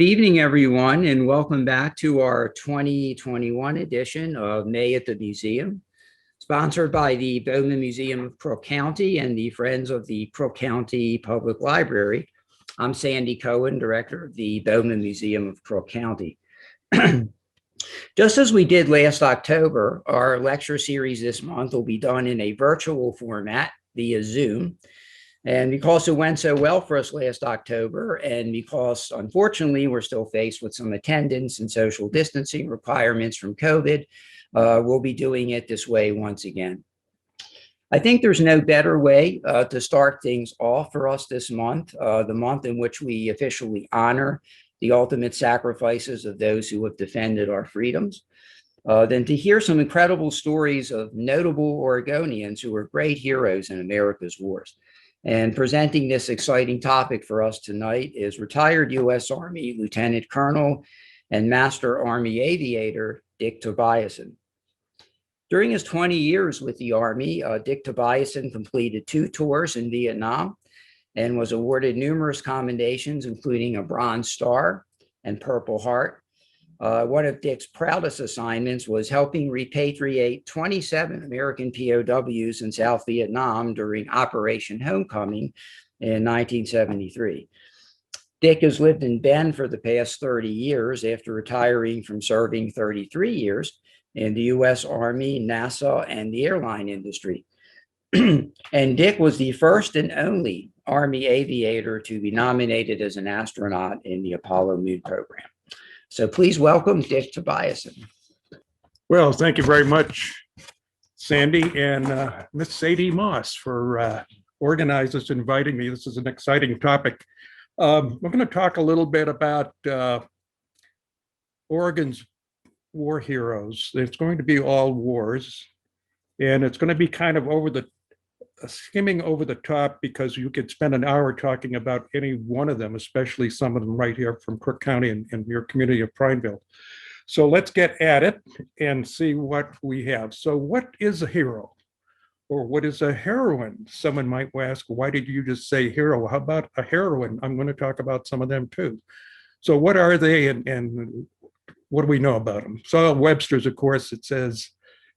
Good evening, everyone, and welcome back to our 2021 edition of May at the Museum, sponsored by the Bowman Museum of Crook County and the Friends of the Crook County Public Library. I'm Sandy Cohen, Director of the Bowman Museum of Crook County. Just as we did last October, our lecture series this month will be done in a virtual format via Zoom. And because it went so well for us last October, and because unfortunately we're still faced with some attendance and social distancing requirements from COVID, we'll be doing it this way once again. I think there's no better way to start things off for us this month, the month in which we officially honor the ultimate sacrifices of those who have defended our freedoms, than to hear some incredible stories of notable Oregonians who were great heroes in America's wars. And presenting this exciting topic for us tonight is retired U.S. Army Lieutenant Colonel and Master Army Aviator Dick Tobiason. During his 20 years with the Army, Dick Tobiason completed 2 tours in Vietnam and was awarded numerous commendations, including a Bronze Star and Purple Heart. One of Dick's proudest assignments was helping repatriate 27 American POWs in South Vietnam during Operation Homecoming in 1973. Dick has lived in Bend for the past 30 years after retiring from serving 33 years in the U.S. Army, NASA, and the airline industry. And Dick was the first and only Army aviator to be nominated as an astronaut in the Apollo Moon program. So please welcome Dick Tobiason. Well, thank you very much, Sandy, and Miss Sadie Moss for organizing this, inviting me. This is an exciting topic. We're going to talk a little bit about Oregon's war heroes. It's going to be all wars, and it's going to be kind of skimming over the top, because you could spend an hour talking about any one of them, especially some of them right here from Crook County and your community of Prineville. So let's get at it and see what we have. So what is a hero? Or what is a heroine? Someone might ask, why did you just say hero? How about a heroine? I'm going to talk about some of them too. So what are they, and what do we know about them? So Webster's, of course, it says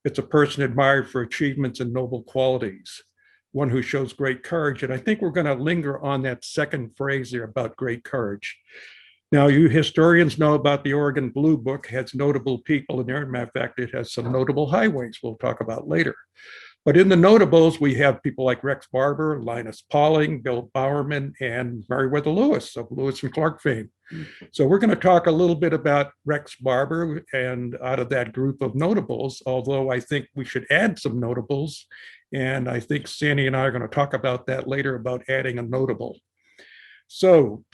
it's a person admired for achievements and noble qualities, one who shows great courage. And I think we're going to linger on that second phrase there about great courage. Now, you historians know about the Oregon Blue Book, has notable people in there. As a matter of fact, it has some notable highways we'll talk about later. But in the notables, we have people like Rex Barber, Linus Pauling, Bill Bowerman, and Meriwether Lewis of Lewis and Clark fame. So we're going to talk a little bit about Rex Barber and out of that group of notables, although I think we should add some notables. And I think Sandy and I are going to talk about that later, about adding a notable. So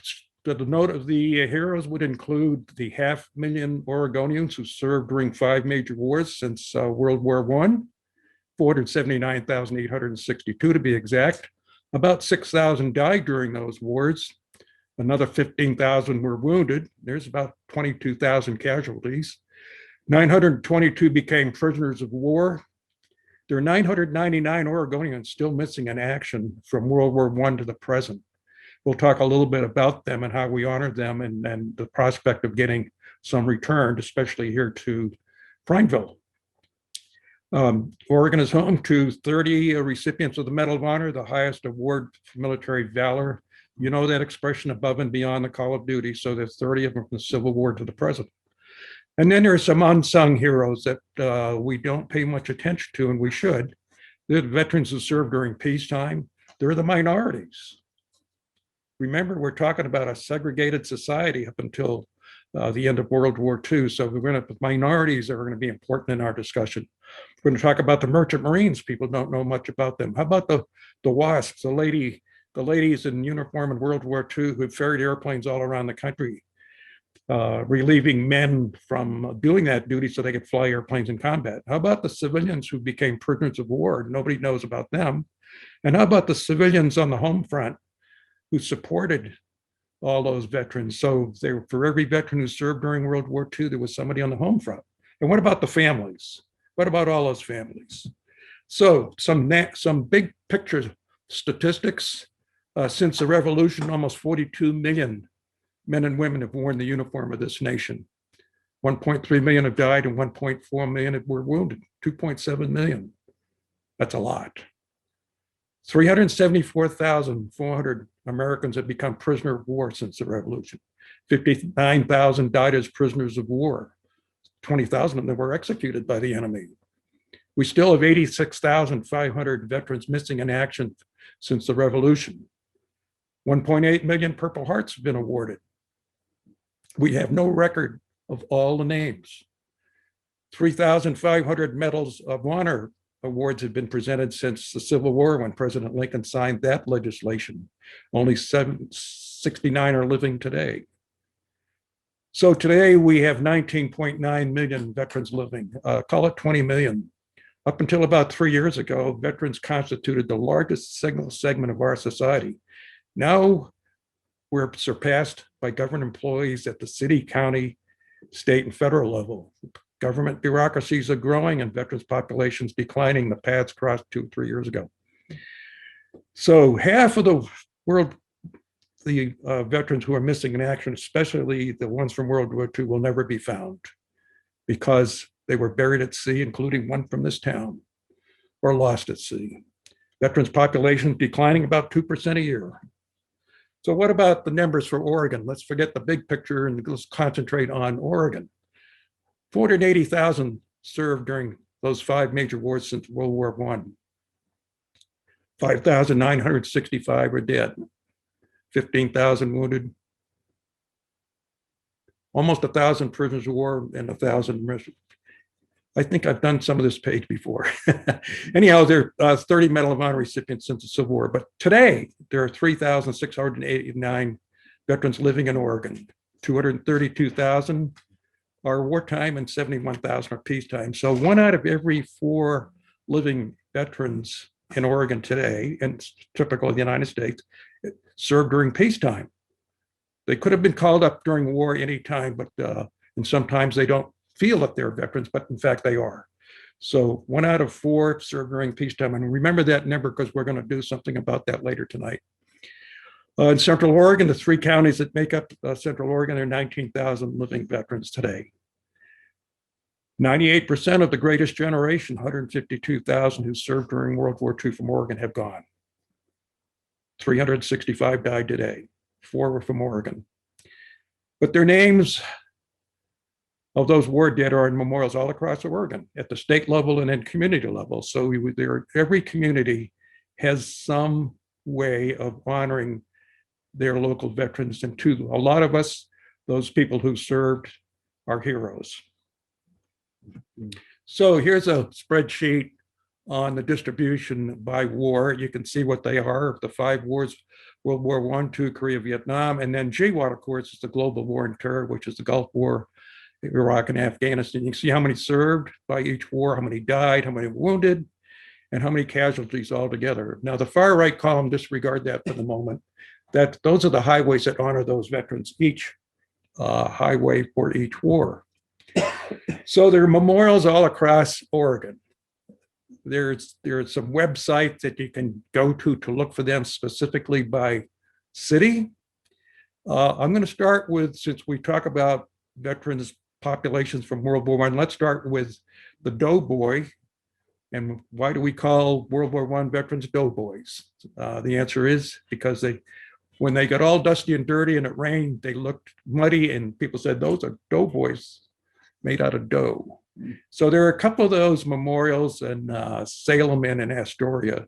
the note of the heroes would include the 500,000 Oregonians who served during 5 major wars since World War I, 479,862 to be exact. About 6,000 died during those wars. Another 15,000 were wounded. There's about 22,000 casualties. 922 became prisoners of war. There are 999 Oregonians still missing in action from World War I to the present. We'll talk a little bit about them and how we honor them, and the prospect of getting some returned, especially here to Prineville. Oregon is home to 30 recipients of the Medal of Honor, the highest award for military valor. You know that expression, above and beyond the call of duty. So there's 30 of them from the Civil War to the present. And then there are some unsung heroes that we don't pay much attention to, and we should. They're the veterans who served during peacetime. They're the minorities. Remember, we're talking about a segregated society up until the end of World War II. So we're going to, minorities are going to be important in our discussion. We're going to talk about the merchant marines. People don't know much about them. How about the WASPS, the ladies in uniform in World War II who ferried airplanes all around the country, relieving men from doing that duty so they could fly airplanes in combat? How about the civilians who became prisoners of war? Nobody knows about them. And how about the civilians on the home front who supported all those veterans? So for every veteran who served during World War II, there was somebody on the home front. And what about the families? What about all those families? So some big picture statistics. Since the revolution, almost 42 million men and women have worn the uniform of this nation. 1.3 million have died and 1.4 million were wounded, 2.7 million. That's a lot. 374,400 Americans have become prisoner of war since the revolution. 59,000 died as prisoners of war. 20,000 of them were executed by the enemy. We still have 86,500 veterans missing in action since the revolution. 1.8 million Purple Hearts have been awarded. We have no record of all the names. 3,500 Medals of Honor awards have been presented since the Civil War when President Lincoln signed that legislation. Only 69 are living today. So today we have 19.9 million veterans living, call it 20 million. Up until about 3 years ago, veterans constituted the largest single segment of our society. Now we're surpassed by government employees at the city, county, state, and federal level. Government bureaucracies are growing and veterans populations declining. The paths crossed 2 or 3 years ago. So half of the world, the veterans who are missing in action, especially the ones from World War II, will never be found because they were buried at sea, including one from this town, or lost at sea. Veterans population declining about 2% a year. So what about the numbers for Oregon? Let's forget the big picture and let's concentrate on Oregon. 480,000 served during those 5 major wars since World War I. 5,965 are dead, 15,000 wounded, almost 1,000 prisoners of war and 1,000 missing. I think I've done some of this page before. Anyhow, there are 30 Medal of Honor recipients since the Civil War, but today there are 3,689 veterans living in Oregon. 232,000 are wartime and 71,000 are peacetime. So 1 out of every 4 living veterans in Oregon today, and it's typical of the United States, served during peacetime. They could have been called up during war anytime, but and sometimes they don't feel that they're veterans, but in fact they are. So 1 out of 4 served during peacetime. And remember that number because we're going to do something about that later tonight. In Central Oregon, the 3 counties that make up Central Oregon, there are 19,000 living veterans today. 98% of the greatest generation, 152,000 who served during World War II from Oregon, have gone. 365 died today. 4 were from Oregon. But their names of those war dead are in memorials all across Oregon, at the state level and at community level. So every community has some way of honoring their local veterans. And to a lot of us, those people who served are heroes. So here's a spreadsheet on the distribution by war. You can see what they are, the 5 wars: World War I, II, Korea, Vietnam, and then GWAT, of course, is the global war on terror, which is the Gulf War, Iraq, and Afghanistan. You can see how many served by each war, how many died, how many wounded, and how many casualties altogether. Now, the far right column, disregard that for the moment. Those are the highways that honor those veterans, each highway for each war. So there are memorials all across Oregon. There are some websites that you can go to look for them specifically by city. I'm going to start with, since we talk about veterans populations from World War I, let's start with the Doughboy. And why do we call World War I veterans doughboys? The answer is because when they got all dusty and dirty and it rained, they looked muddy, and people said, those are doughboys made out of dough. So there are a couple of those memorials in Salem and in Astoria.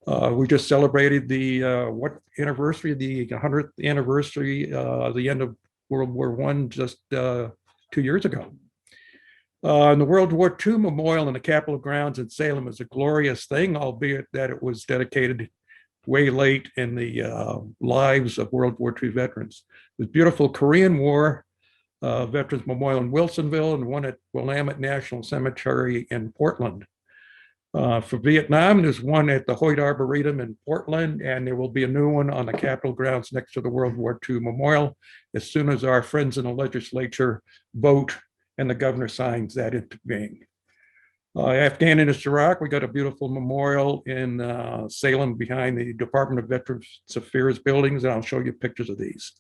We just celebrated the what anniversary? The 100th anniversary, the end of World War I, just 2 years ago. And the World War II Memorial in the Capitol grounds in Salem is a glorious thing, albeit that it was dedicated way late in the lives of World War II veterans. There's beautiful Korean War Veterans Memorial in Wilsonville and one at Willamette National Cemetery in Portland. For Vietnam, there's one at the Hoyt Arboretum in Portland, and there will be a new one on the Capitol grounds next to the World War II Memorial as soon as our friends in the legislature vote and the governor signs that into being. Afghan and Iraq, we got a beautiful memorial in Salem behind the Department of Veterans Affairs buildings, and I'll show you pictures of these.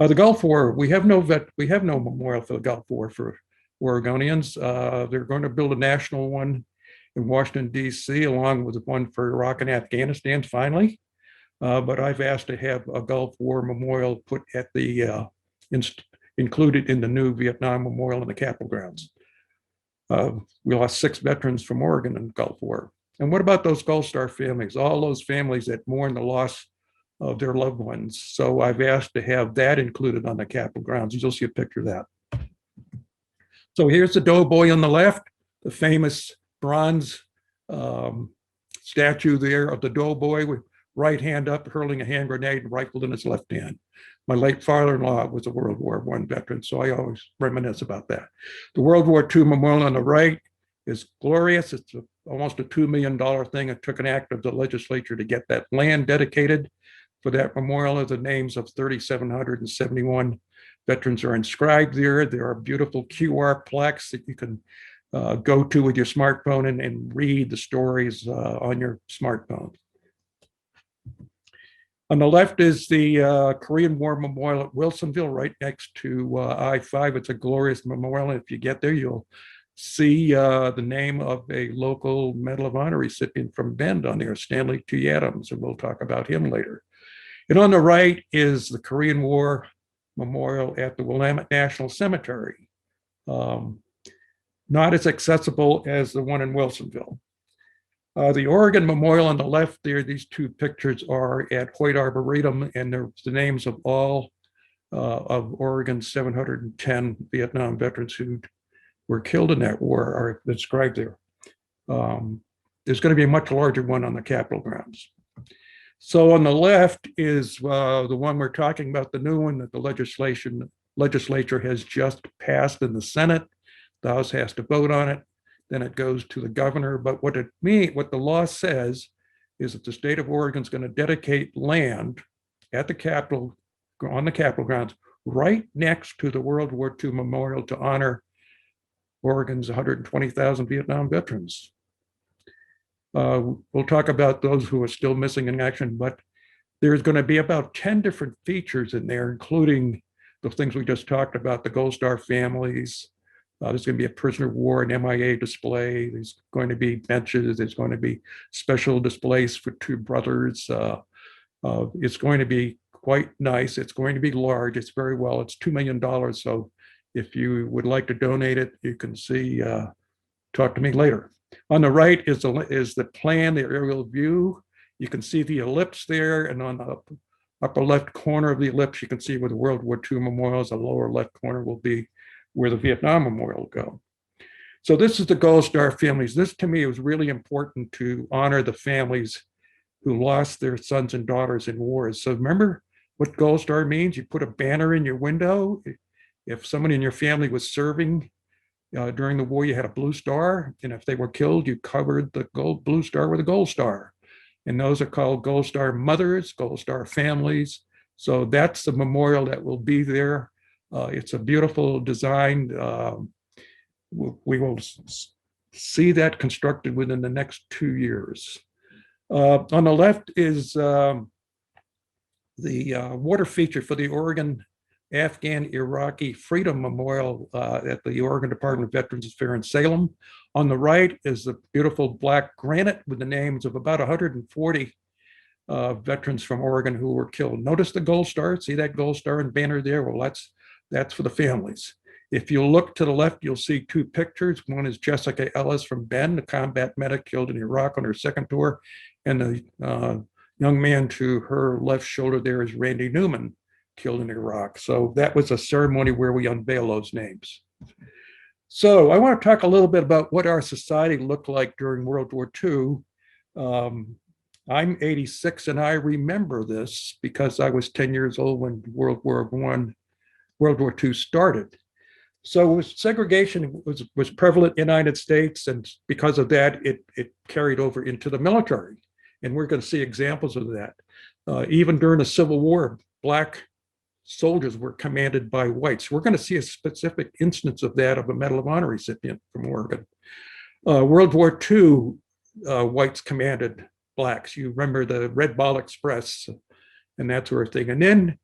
The Gulf War, we have no memorial for the Gulf War for Oregonians. They're going to build a national one in Washington, D.C., along with one for Iraq and Afghanistan, finally. But I've asked to have a Gulf War memorial put at the, included in the new Vietnam Memorial in the Capitol grounds. We lost 6 veterans from Oregon in the Gulf War. And what about those Gold Star families, all those families that mourn the loss of their loved ones? So I've asked to have that included on the Capitol grounds. You'll see a picture of that. So here's the doughboy on the left, the famous bronze statue there of the doughboy with right hand up, hurling a hand grenade, rifle in his left hand. My late father-in-law was a World War I veteran, so I always reminisce about that. The World War II memorial on the right is glorious. It's almost a $2 million thing. It took an act of the legislature to get that land dedicated for that memorial. The names of 3,771 veterans are inscribed there. There are beautiful QR plaques that you can go to with your smartphone and read the stories on your smartphone. On the left is the Korean War Memorial at Wilsonville, right next to I-5. It's a glorious memorial. If you get there, you'll see the name of a local Medal of Honor recipient from Bend on there, Stanley T. Adams, and we'll talk about him later. And on the right is the Korean War Memorial at the Willamette National Cemetery. Not as accessible as the one in Wilsonville. The Oregon Memorial on the left there, these 2 pictures are at Hoyt Arboretum, and they're the names of all of Oregon's 710 Vietnam veterans who were killed in that war are described there. There's going to be a much larger one on the Capitol grounds. So on the left is the one we're talking about, the new one that the legislature has just passed in the Senate. The House has to vote on it. Then it goes to the governor. But what the law says is that the state of Oregon is going to dedicate land at the Capitol, on the Capitol grounds, right next to the World War II memorial to honor Oregon's 120,000 Vietnam veterans. We'll talk about those who are still missing in action, but there's going to be about 10 different features in there, including the things we just talked about, the Gold Star families. There's going to be a prisoner of war and MIA display. There's going to be benches. There's going to be special displays for 2 brothers. It's going to be quite nice. It's going to be large. It's very well. It's $2 million. So if you would like to donate it, you can see, talk to me later. On the right is the plan, the aerial view. You can see the ellipse there, and on the upper left corner of the ellipse, you can see where the World War II memorials. The lower left corner will be where the Vietnam Memorial will go. So this is the Gold Star families. This to me was really important to honor the families who lost their sons and daughters in wars. So remember what Gold Star means? You put a banner in your window. If someone in your family was serving during the war, you had a blue star. And if they were killed, you covered the blue star with a gold star. And those are called Gold Star mothers, Gold Star families. So that's the memorial that will be there. It's a beautiful design. We will see that constructed within the next 2 years. On the left is the water feature for the Oregon Afghan Iraqi Freedom Memorial at the Oregon Department of Veterans Affairs in Salem. On the right is the beautiful black granite with the names of about 140 veterans from Oregon who were killed. Notice the gold star. See that gold star and banner there? Well, that's for the families. If you look to the left, you'll see 2 pictures. One is Jessica Ellis from Bend, a combat medic killed in Iraq on her 2nd tour. And the young man to her left shoulder there is Randy Newman, killed in Iraq. So that was a ceremony where we unveil those names. So I want to talk a little bit about what our society looked like during World War II. I'm 86 and I remember this because I was 10 years old when World War II started. So segregation was prevalent in the United States, and because of that, it carried over into the military. And we're going to see examples of that. Even during the Civil War, Black soldiers were commanded by whites. We're going to see a specific instance of that of a Medal of Honor recipient from Oregon. World War II, whites commanded Blacks. You remember the Red Ball Express and that sort of thing. And then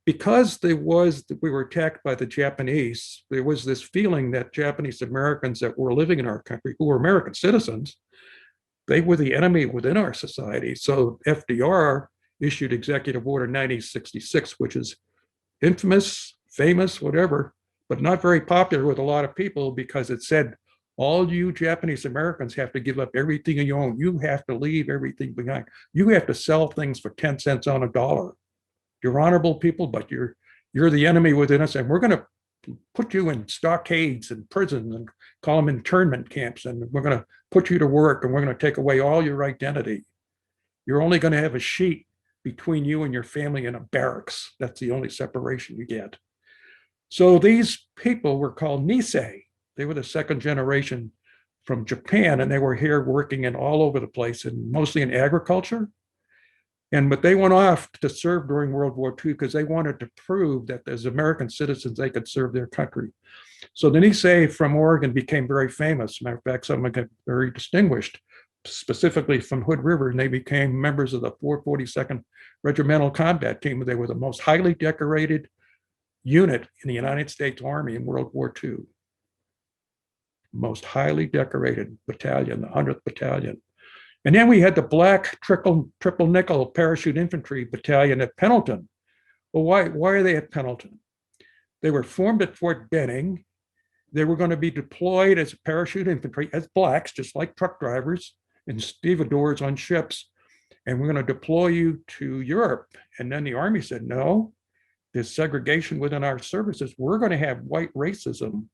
because we were attacked by the Japanese, there was this feeling that Japanese Americans that were living in our country, who were American citizens, they were the enemy within our society. So FDR issued Executive Order 9066, which is infamous, famous, whatever, but not very popular with a lot of people, because it said, all you Japanese Americans have to give up everything you own. You have to leave everything behind. You have to sell things for 10 cents on a dollar. You're honorable people, but you're the enemy within us, and we're going to put you in stockades and prisons and call them internment camps, and we're going to put you to work, and we're going to take away all your identity. You're only going to have a sheet between you and your family in a barracks. That's the only separation you get. So these people were called Nisei. They were the second generation from Japan, and they were here working in all over the place, and mostly in agriculture. But they went off to serve during World War II because they wanted to prove that as American citizens, they could serve their country. So the Nisei from Oregon became very famous. Matter of fact, some of them got very distinguished, specifically from Hood River, and they became members of the 442nd Regimental Combat Team. They were the most highly decorated unit in the United States Army in World War II. Most highly decorated battalion, the 100th Battalion. And then we had the Black Triple Nickel Parachute Infantry Battalion at Pendleton. Well, why are they at Pendleton? They were formed at Fort Benning. They were going to be deployed as parachute infantry, as blacks, just like truck drivers and stevedores on ships. And we're going to deploy you to Europe. And then the Army said, no, there's segregation within our services. We're going to have white racism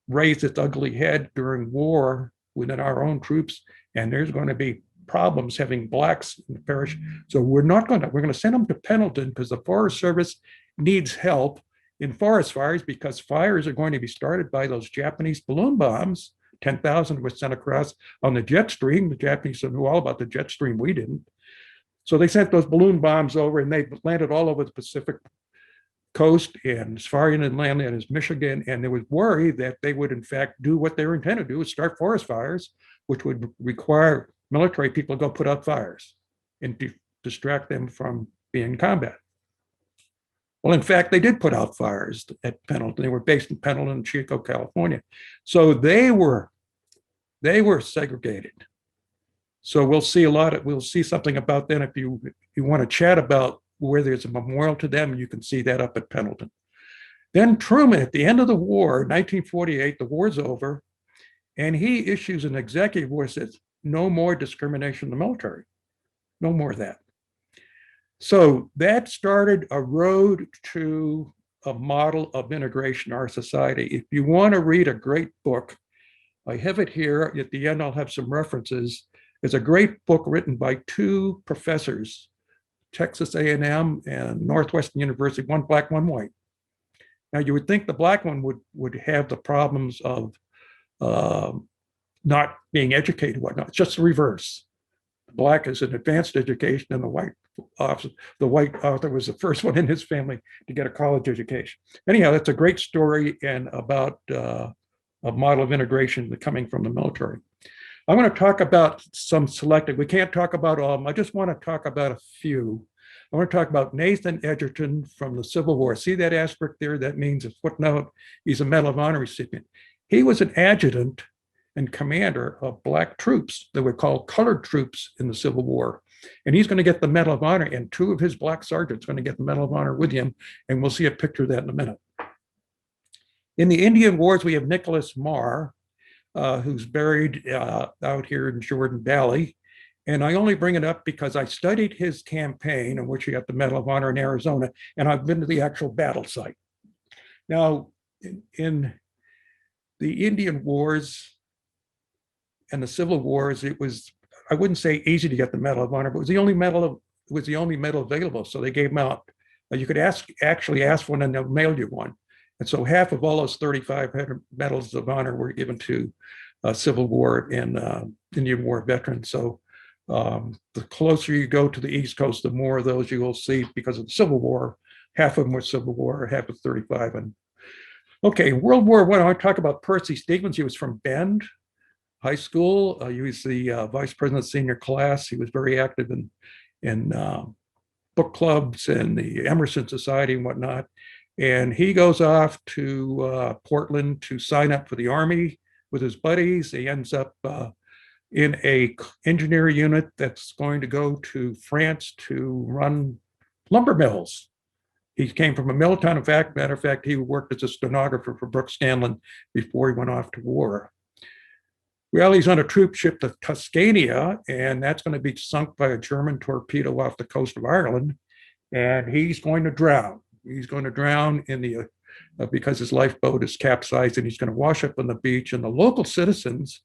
raise its ugly head during war within our own troops, and there's going to be problems having blacks in the parish. So we're going to send them to Pendleton because the Forest Service needs help in forest fires, because fires are going to be started by those Japanese balloon bombs. 10,000 was sent across on the jet stream. The Japanese knew all about the jet stream, we didn't. So they sent those balloon bombs over, and they landed all over the Pacific coast and as far inland as Michigan, and there was worry that they would in fact do what they were intended to do, is start forest fires, which would require military people to go put out fires and distract them from being in combat. Well, in fact, they did put out fires at Pendleton. They were based in Pendleton, Chico, California. So they were segregated. So we'll see something about that. If you want to chat about where there's a memorial to them, you can see that up at Pendleton. Then Truman, at the end of the war, 1948, the war's over, and he issues an executive order that says, no more discrimination in the military. No more of that. So that started a road to a model of integration in our society. If you want to read a great book, I have it here. At the end, I'll have some references. It's a great book written by two professors, Texas A&M and Northwestern University, one black, one white. Now, you would think the black one would have the problems of not being educated, whatnot. It's just the reverse. The black is an advanced education, and the white author was the first one in his family to get a college education. Anyhow, that's a great story and about a model of integration coming from the military. I want to talk about some selected. We can't talk about all of them. I just want to talk about a few. I want to talk about Nathan Edgerton from the Civil War. See that asterisk there? That means a footnote. He's a Medal of Honor recipient. He was an adjutant and commander of black troops that were called colored troops in the Civil War. And he's going to get the Medal of Honor, and two of his black sergeants are going to get the Medal of Honor with him. And we'll see a picture of that in a minute. In the Indian Wars, we have Nicholas Marr, who's buried out here in Jordan Valley. And I only bring it up because I studied his campaign, in which he got the Medal of Honor in Arizona, and I've been to the actual battle site. Now, in the Indian Wars and the Civil Wars, it was, I wouldn't say easy to get the Medal of Honor, but it was the only medal available. So they gave them out. You could actually ask one, and they'll mail you one. And so half of all those 3,500 medals of honor were given to Civil War and Indian War veterans. So the closer you go to the East Coast, the more of those you will see because of the Civil War. Half of them were Civil War, half of 35. And okay, World War I want to talk about Percy Stevens. He was from Bend High School. He was the vice president of the senior class. He was very active in book clubs and the Emerson Society and whatnot. And he goes off to Portland to sign up for the Army with his buddies. He ends up in a engineer unit that's going to go to France to run lumber mills. He came from a mill town. In fact, matter of fact, he worked as a stenographer for Brooks Scanlon before he went off to war. Well, he's on a troop ship to Tuscania, and that's going to be sunk by a German torpedo off the coast of Ireland. And he's going to drown. He's going to drown in the because his lifeboat is capsized, and he's going to wash up on the beach. And the local citizens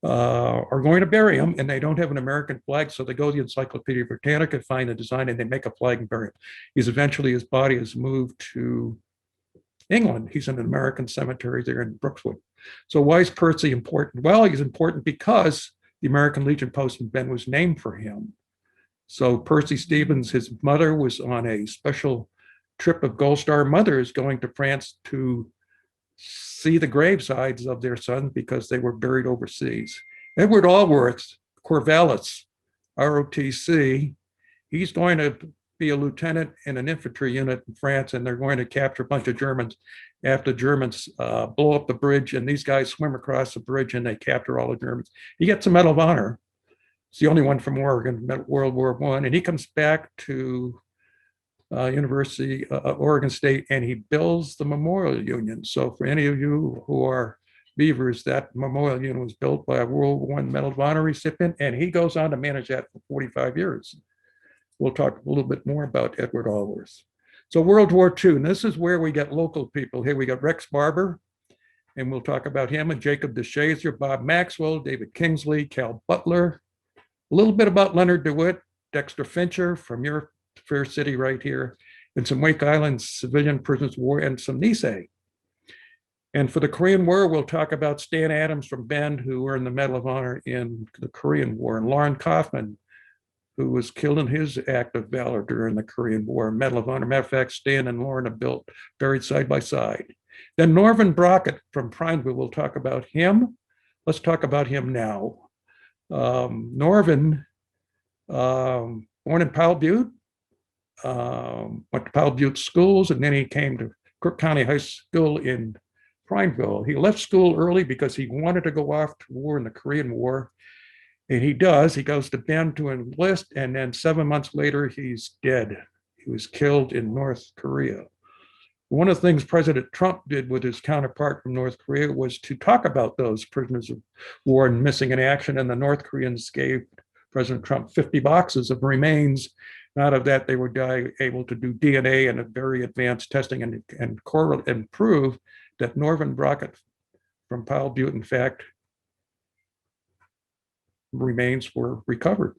are going to bury him, and they don't have an American flag, so they go to the Encyclopedia Britannica, find the design, and they make a flag and bury him. His body is moved to England. He's in an American cemetery there in Brookswood. So why is Percy important? Well, he's important because the American Legion post in Bend was named for him. So Percy Stevens, his mother was on a special trip of Gold Star mothers going to France to see the gravesides of their sons because they were buried overseas. Edward Allworth, Corvallis, ROTC, he's going to be a lieutenant in an infantry unit in France, and they're going to capture a bunch of Germans after the Germans blow up the bridge, and these guys swim across the bridge and they capture all the Germans. He gets a Medal of Honor. It's the only one from Oregon, World War I, and he comes back to University of Oregon State, and he builds the Memorial Union. So for any of you who are Beavers, that Memorial Union was built by a World War I Medal of Honor recipient, and he goes on to manage that for 45 years. We'll talk a little bit more about Edward Allworth. So World War II, and this is where we get local people. Here we got Rex Barber, and we'll talk about him, and Jacob DeShazer, Bob Maxwell, David Kingsley, Cal Butler, a little bit about Leonard DeWitt, Dexter Fincher from your fair city right here, and some Wake Island civilian prisoners of war, and some Nisei. And for the Korean War, we'll talk about Stan Adams from Bend, who earned the Medal of Honor in the Korean War, and Lauren Kaufman, who was killed in his act of valor during the Korean War, Medal of Honor. Matter of fact, Stan and Lauren are buried side by side. Then Norman Brockett from Prineville, we'll talk about him. Let's talk about him now. Norvin, born in Powell Butte, went to Powell Butte schools, and then he came to Crook County High School in Prineville. He left school early because he wanted to go off to war in the Korean War. And he does. He goes to Bend to enlist, and then 7 months later, he's dead. He was killed in North Korea. One of the things President Trump did with his counterpart from North Korea was to talk about those prisoners of war and missing in action, and the North Koreans gave President Trump 50 boxes of remains. Out of that, they were able to do DNA and a very advanced testing and prove that Norman Brockett from Powell Butte, in fact, remains were recovered.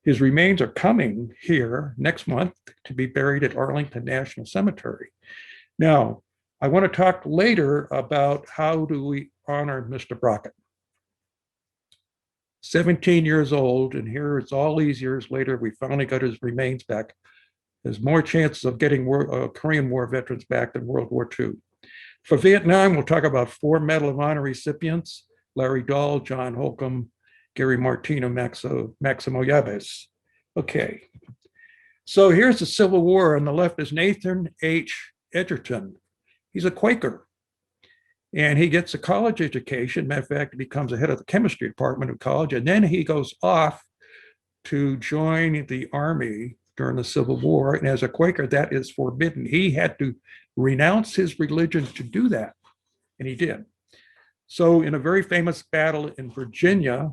His remains are coming here next month to be buried at Arlington National Cemetery. Now, I want to talk later about how do we honor Mr. Brockett. 17 years old, and here it's all these years later, we finally got his remains back. There's more chances of getting Korean War veterans back than World War II. For Vietnam, we'll talk about 4 Medal of Honor recipients: Larry Dahl, John Holcomb, Gary Martino, Maximo Yaves. Okay, so here's the Civil War. On the left is Nathan H. Edgerton. He's a Quaker, and he gets a college education. Matter of fact, he becomes a head of the chemistry department of college, and then he goes off to join the Army during the Civil War. And as a Quaker, that is forbidden. He had to renounce his religion to do that, and he did. So in a very famous battle in Virginia,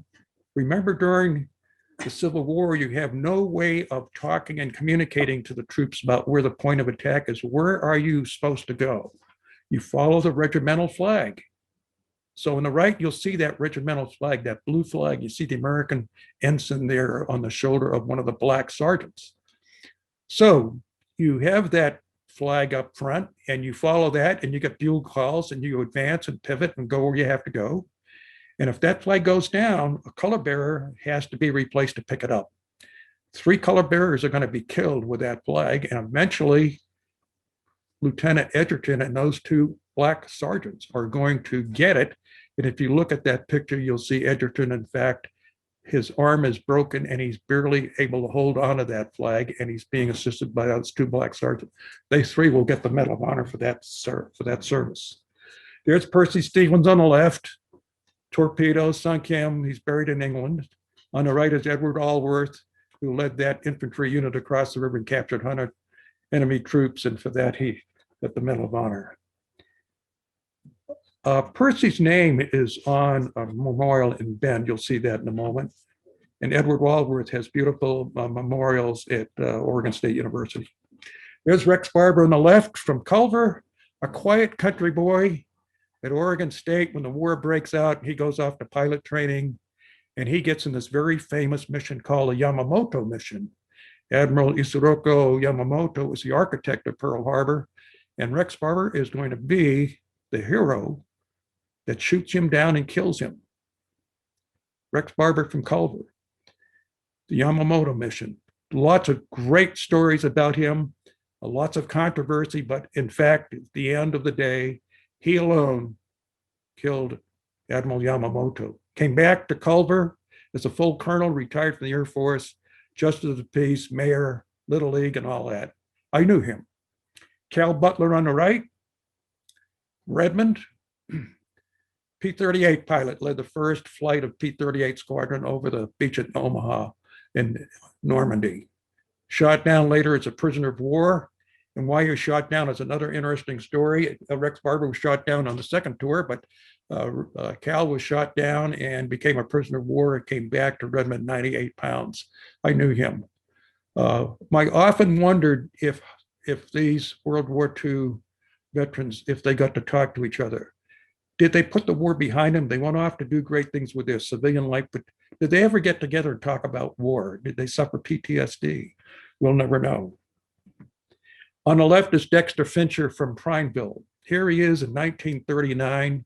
remember during the Civil War, you have no way of talking and communicating to the troops about where the point of attack is. Where are you supposed to go? You follow the regimental flag. So on the right, you'll see that regimental flag, that blue flag. You see the American ensign there on the shoulder of one of the black sergeants. So you have that flag up front, and you follow that, and you get bugle calls, and you advance and pivot and go where you have to go. And if that flag goes down, a color bearer has to be replaced to pick it up. 3 color bearers are going to be killed with that flag, and eventually Lieutenant Edgerton and those 2 black sergeants are going to get it. And if you look at that picture, you'll see Edgerton, in fact, his arm is broken and he's barely able to hold onto that flag, and he's being assisted by those 2 black sergeants. They 3 will get the Medal of Honor for that service. There's Percy Stevens on the left. Torpedo sunk him. He's buried in England. On the right is Edward Allworth, who led that infantry unit across the river and captured 100 enemy troops, and for that he got the Medal of Honor. Percy's name is on a memorial in Bend. You'll see that in a moment. And Edward Allworth has beautiful memorials at Oregon State University. There's Rex Barber on the left from Culver, a quiet country boy at Oregon State. When the war breaks out, he goes off to pilot training, and he gets in this very famous mission called the Yamamoto mission. Admiral Isoroku Yamamoto was the architect of Pearl Harbor, and Rex Barber is going to be the hero that shoots him down and kills him. Rex Barber from Culver, the Yamamoto mission. Lots of great stories about him, lots of controversy, but in fact, at the end of the day, he alone killed Admiral Yamamoto. Came back to Culver as a full colonel, retired from the Air Force, Justice of the Peace, mayor, Little League, and all that. I knew him. Cal Butler on the right, Redmond, P-38 pilot, led the first flight of P-38 squadron over the beach at Omaha in Normandy. Shot down later as a prisoner of war. And why he was shot down is another interesting story. Rex Barber was shot down on the second tour, but Cal was shot down and became a prisoner of war and came back to Redmond 98 pounds. I knew him. I often wondered if these World War II veterans, if they got to talk to each other. Did they put the war behind them? They went off to do great things with their civilian life, but did they ever get together and talk about war? Did they suffer PTSD? We'll never know. On the left is Dexter Fincher from Prineville. Here he is in 1939.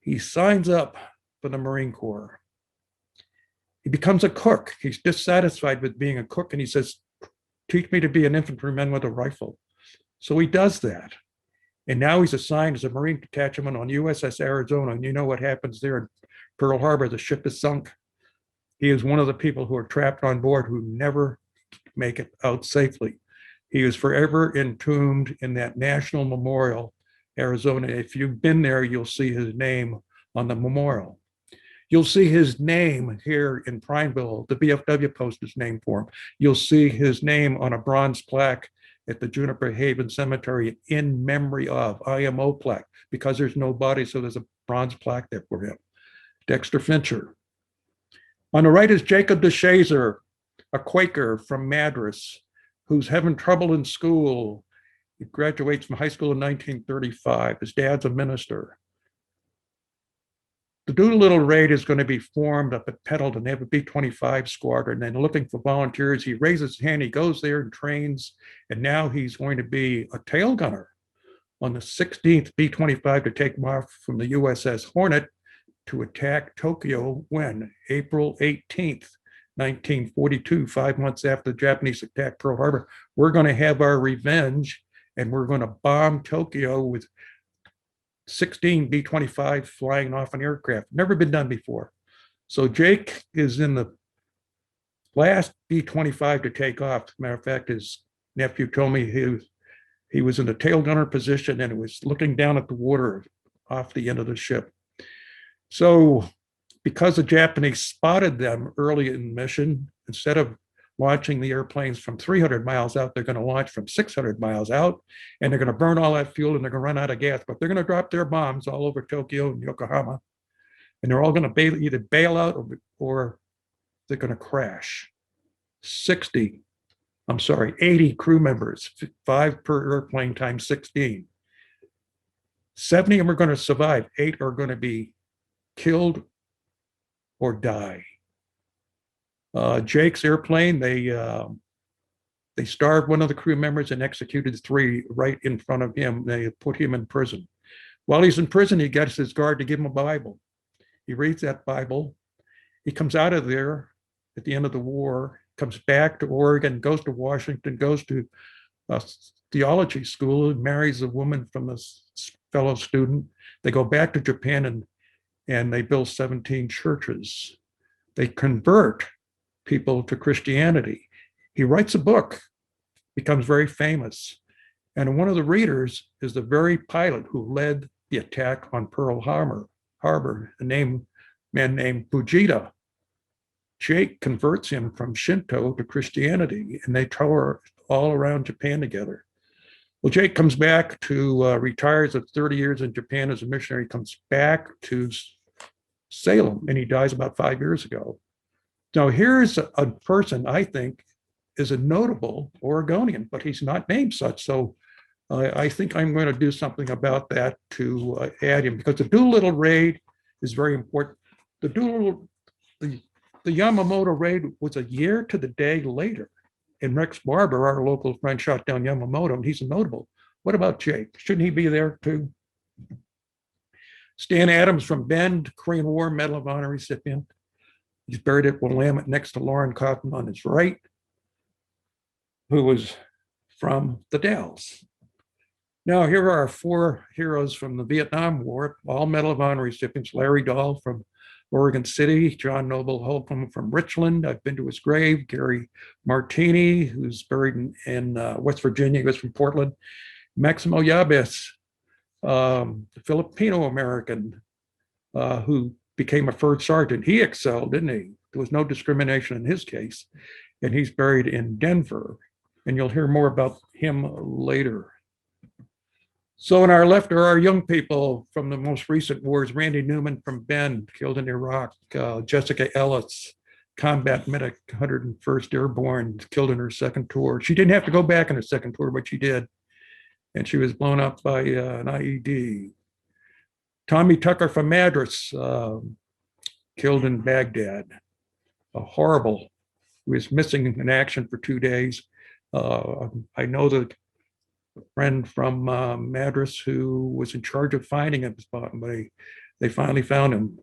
He signs up for the Marine Corps. He becomes a cook. He's dissatisfied with being a cook, and he says, teach me to be an infantryman with a rifle. So he does that. And now he's assigned as a Marine detachment on USS Arizona. And you know what happens there in Pearl Harbor? The ship is sunk. He is one of the people who are trapped on board who never make it out safely. He is forever entombed in that National Memorial, Arizona. If you've been there, you'll see his name on the memorial. You'll see his name here in Prineville. The BFW post is named for him. You'll see his name on a bronze plaque at the Juniper Haven Cemetery in memory of, IMO plaque, because there's no body, so there's a bronze plaque there for him. Dexter Fincher. On the right is Jacob DeShazer, a Quaker from Madras, who's having trouble in school. He graduates from high school in 1935. His dad's a minister. The Doolittle Raid is going to be formed up at Pendleton. They have a B-25 squadron, and looking for volunteers. He raises his hand, he goes there and trains, and now he's going to be a tail gunner on the 16th B-25 to take him off from the USS Hornet to attack Tokyo when? April 18th, 1942, 5 months after the Japanese attacked Pearl Harbor. We're going to have our revenge, and we're going to bomb Tokyo with 16 B-25 flying off an aircraft. Never been done before. So Jake is in the last B-25 to take off. As a matter of fact, his nephew told me he was in the tail gunner position and was looking down at the water off the end of the ship. So because the Japanese spotted them early in the mission, instead of launching the airplanes from 300 miles out, they're going to launch from 600 miles out, and they're going to burn all that fuel and they're going to run out of gas, but they're going to drop their bombs all over Tokyo and Yokohama, and they're all going to either bail out or they're going to crash. 80 crew members, 5 per airplane times 16. 70 of them are going to survive. 8 are going to be killed or die. Jake's airplane, they starved one of the crew members and executed 3 right in front of him. They put him in prison. While he's in prison, he gets his guard to give him a Bible. He reads that Bible. He comes out of there at the end of the war, comes back to Oregon, goes to Washington, goes to a theology school, and marries a woman from a fellow student. They go back to Japan and they build 17 churches. They convert people to Christianity. He writes a book, becomes very famous. And one of the readers is the very pilot who led the attack on Pearl Harbor, a man named Fujita. Jake converts him from Shinto to Christianity, and they tour all around Japan together. Well, Jake comes back to, retires at 30 years in Japan as a missionary, comes back to Salem, and he dies about 5 years ago. Now, here's a person I think is a notable Oregonian, but he's not named such. So I think I'm going to do something about that to add him, because the Doolittle raid is very important. The Yamamoto raid was a year to the day later. And Rex Barber, our local friend, shot down Yamamoto, and he's a notable. What about Jake? Shouldn't he be there too? Stan Adams from Bend, Korean War Medal of Honor recipient. He's buried at Willamette next to Lauren Cotton on his right, who was from the Dells. Now, here are our 4 heroes from the Vietnam War, all Medal of Honor recipients. Larry Dahl from Oregon City, John Noble Holcomb from Richland. I've been to his grave. Gary Martini, who's buried in West Virginia, he was from Portland. Maximo Yabes, the Filipino-American who became a first sergeant. He excelled, didn't he? There was no discrimination in his case. And he's buried in Denver. And you'll hear more about him later. So on our left are our young people from the most recent wars. Randy Newman from Bend, killed in Iraq. Jessica Ellis, combat medic, 101st Airborne, killed in her second tour. She didn't have to go back in her second tour, but she did. And she was blown up by an IED. Tommy Tucker from Madras, killed in Baghdad. A horrible, he was missing in action for 2 days. I know that a friend from Madras who was in charge of finding him, but they finally found him.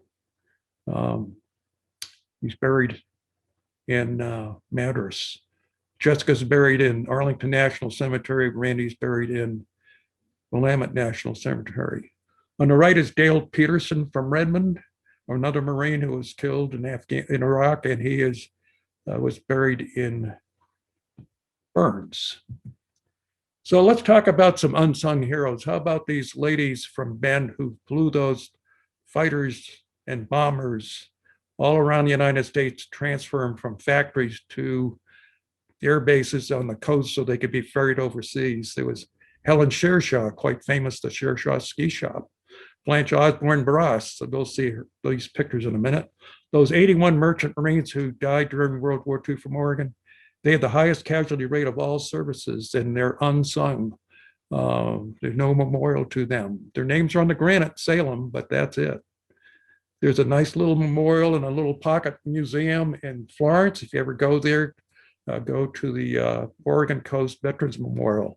He's buried in Madras. Jessica's buried in Arlington National Cemetery. Randy's buried in Willamette National Cemetery. On the right is Dale Peterson from Redmond, another Marine who was killed in Iraq, and he was buried in Burns. So let's talk about some unsung heroes. How about these ladies from Bend who flew those fighters and bombers all around the United States, transfer them from factories to air bases on the coast so they could be ferried overseas. There was Helen Shearshaw, quite famous, the Shearshaw Ski Shop. Blanche Osborne Barras, so we'll see these pictures in a minute. Those 81 merchant Marines who died during World War II from Oregon, they had the highest casualty rate of all services, and they're unsung. There's no memorial to them. Their names are on the granite, Salem, but that's it. There's a nice little memorial in a little pocket museum in Florence. If you ever go there, go to the Oregon Coast Veterans Memorial.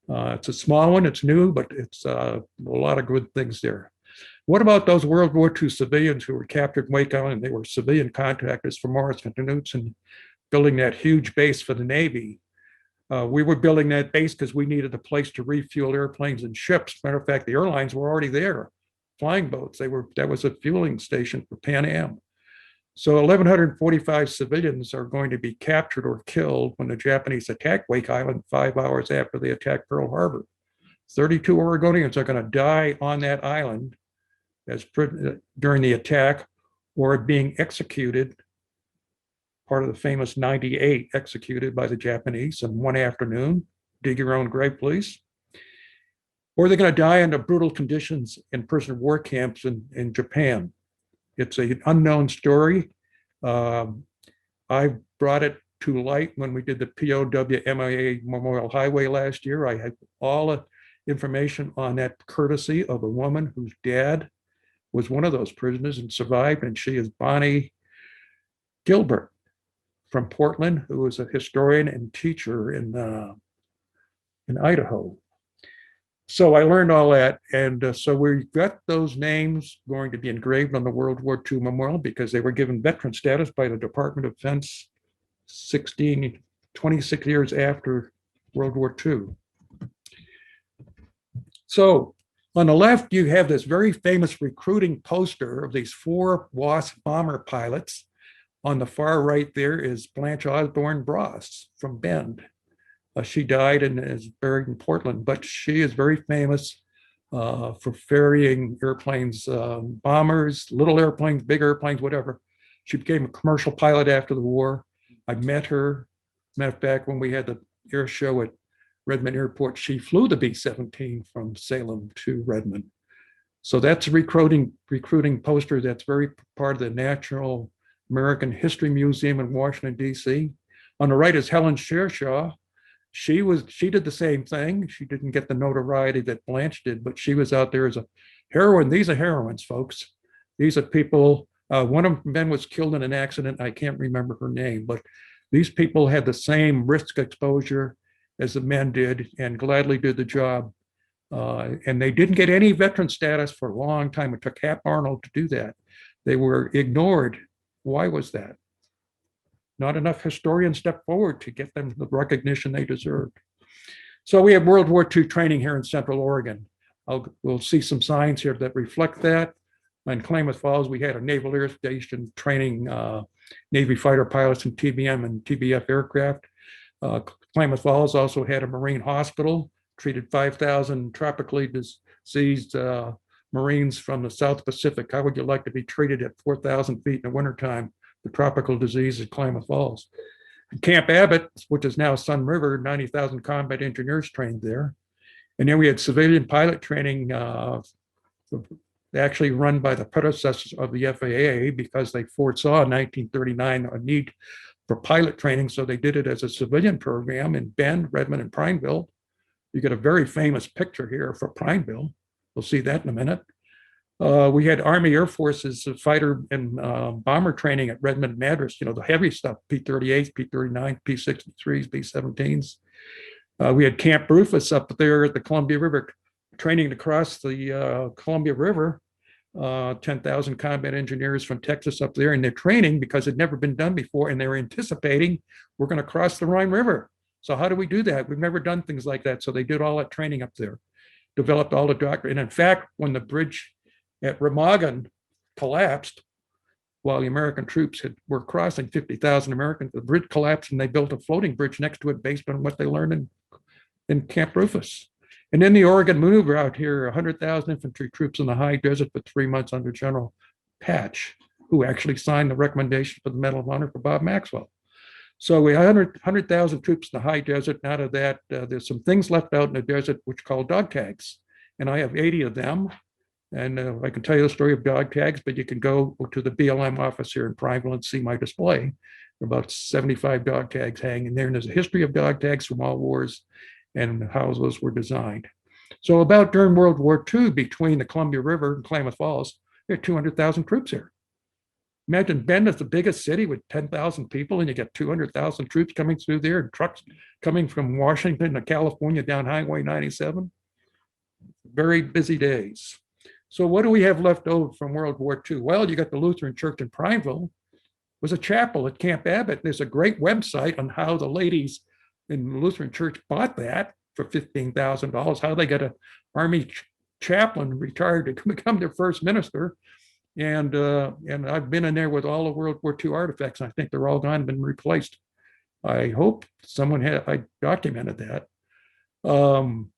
It's a small one, it's new, but it's a lot of good things there. What about those World War II civilians who were captured in Wake Island? They were civilian contractors for Morris and Knudsen, building that huge base for the Navy. We were building that base because we needed a place to refuel airplanes and ships. Matter of fact, the airlines were already there, flying boats. That was a fueling station for Pan Am. So 1,145 civilians are going to be captured or killed when the Japanese attack Wake Island 5 hours after they attacked Pearl Harbor. 32 Oregonians are going to die on that island during the attack, or being executed, part of the famous 98 executed by the Japanese in one afternoon. Dig your own grave, please. Or they're going to die under brutal conditions in prisoner of war camps in Japan. It's an unknown story. I brought it to light when we did the POW Memorial Highway last year. I had all the information on that, courtesy of a woman whose dad was one of those prisoners and survived, and she is Bonnie Gilbert from Portland, who is a historian and teacher in Idaho. So I learned all that, and so we got those names going to be engraved on the World War II memorial because they were given veteran status by the Department of Defense 26 years after World War II. So on the left, you have this very famous recruiting poster of these 4 WASP bomber pilots. On the far right there is Blanche Osborne Bross from Bend. She died and is buried in Portland, but she is very famous for ferrying airplanes, bombers, little airplanes, big airplanes, whatever. She became a commercial pilot after the war. I met her, matter of fact, when we had the air show at Redmond Airport, she flew the B-17 from Salem to Redmond. So that's a recruiting poster that's very part of the National American History Museum in Washington, D.C. On the right is Helen Shearshaw. She did the same thing. She didn't get the notoriety that Blanche did, but she was out there as a heroine. These are heroines, folks. These are people. One of them was killed in an accident. I can't remember her name, but these people had the same risk exposure as the men did and gladly did the job. And they didn't get any veteran status for a long time. It took Hap Arnold to do that. They were ignored. Why was that? Not enough historians stepped forward to get them the recognition they deserved. So we have World War II training here in Central Oregon. We'll see some signs here that reflect that. In Klamath Falls, we had a Naval Air Station training Navy fighter pilots and TBM and TBF aircraft. Klamath Falls also had a Marine hospital, treated 5,000 tropically diseased Marines from the South Pacific. How would you like to be treated at 4,000 feet in the wintertime for tropical disease at Klamath Falls? Camp Abbot, which is now Sunriver, 90,000 combat engineers trained there. And then we had civilian pilot training actually run by the predecessors of the FAA because they foresaw in 1939 a need for pilot training. So they did it as a civilian program in Bend, Redmond, and Prineville. You get a very famous picture here for Prineville. We'll see that in a minute. We had Army Air Forces fighter and bomber training at Redmond Madras, the heavy stuff, P-38s, P-39, P-63s, B-17s. We had Camp Rufus up there at the Columbia River, training to cross the Columbia River. 10,000 combat engineers from Texas up there, and they're training because it'd never been done before, and they're anticipating we're going to cross the Rhine River. So how do we do that? We've never done things like that. So they did all that training up there, developed all the doctrine. And in fact, when the bridge at Remagen collapsed, while the American troops were crossing 50,000 Americans, the bridge collapsed and they built a floating bridge next to it based on what they learned in Camp Rufus. And then the Oregon maneuver out here, 100,000 infantry troops in the high desert for 3 months under General Patch, who actually signed the recommendation for the Medal of Honor for Bob Maxwell. So we had 100,000 troops in the high desert. And out of that, there's some things left out in the desert, which are called dog tags. And I have 80 of them. And I can tell you the story of dog tags, but you can go to the BLM office here in Prineville and see my display. There are about 75 dog tags hanging there. And there's a history of dog tags from all wars and how those were designed. So about during World War II, between the Columbia River and Klamath Falls, there are 200,000 troops here. Imagine Bend is the biggest city with 10,000 people, and you get 200,000 troops coming through there, and trucks coming from Washington to California down Highway 97. Very busy days. So what do we have left over from World War II? Well, you got the Lutheran Church in Prineville. It was a chapel at Camp Abbot. There's a great website on how the ladies in the Lutheran Church bought that for $15,000, how they got an Army chaplain retired to become their first minister. And I've been in there with all the World War II artifacts. And I think they're all gone and been replaced. I hope I documented that. All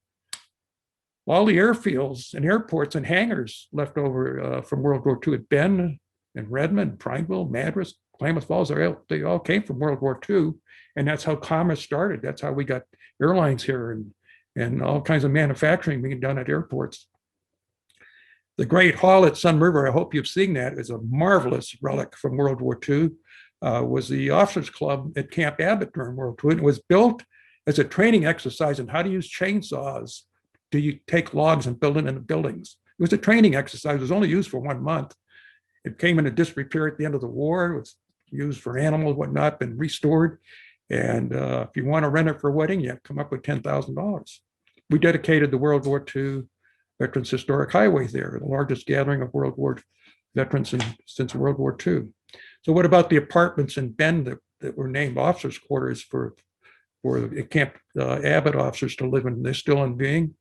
the airfields and airports and hangars left over from World War II at Bend and Redmond, Prineville, Madras, Klamath Falls, they all came from World War II. And that's how commerce started. That's how we got airlines here and all kinds of manufacturing being done at airports. The Great Hall at Sunriver, I hope you've seen that, is a marvelous relic from World War II, was the officers club at Camp Abbot during World War II. It was built as a training exercise in how to use chainsaws. Do you take logs and build them into buildings? It was a training exercise. It was only used for 1 month. It came into disrepair at the end of the war. It was used for animals, whatnot, been restored. And if you want to rent it for a wedding, you have to come up with $10,000. We dedicated the World War II Veterans Historic Highway there, the largest gathering of World War veterans since World War II. So what about the apartments in Bend that were named officers' quarters for Camp Abbot officers to live in? They're still in being.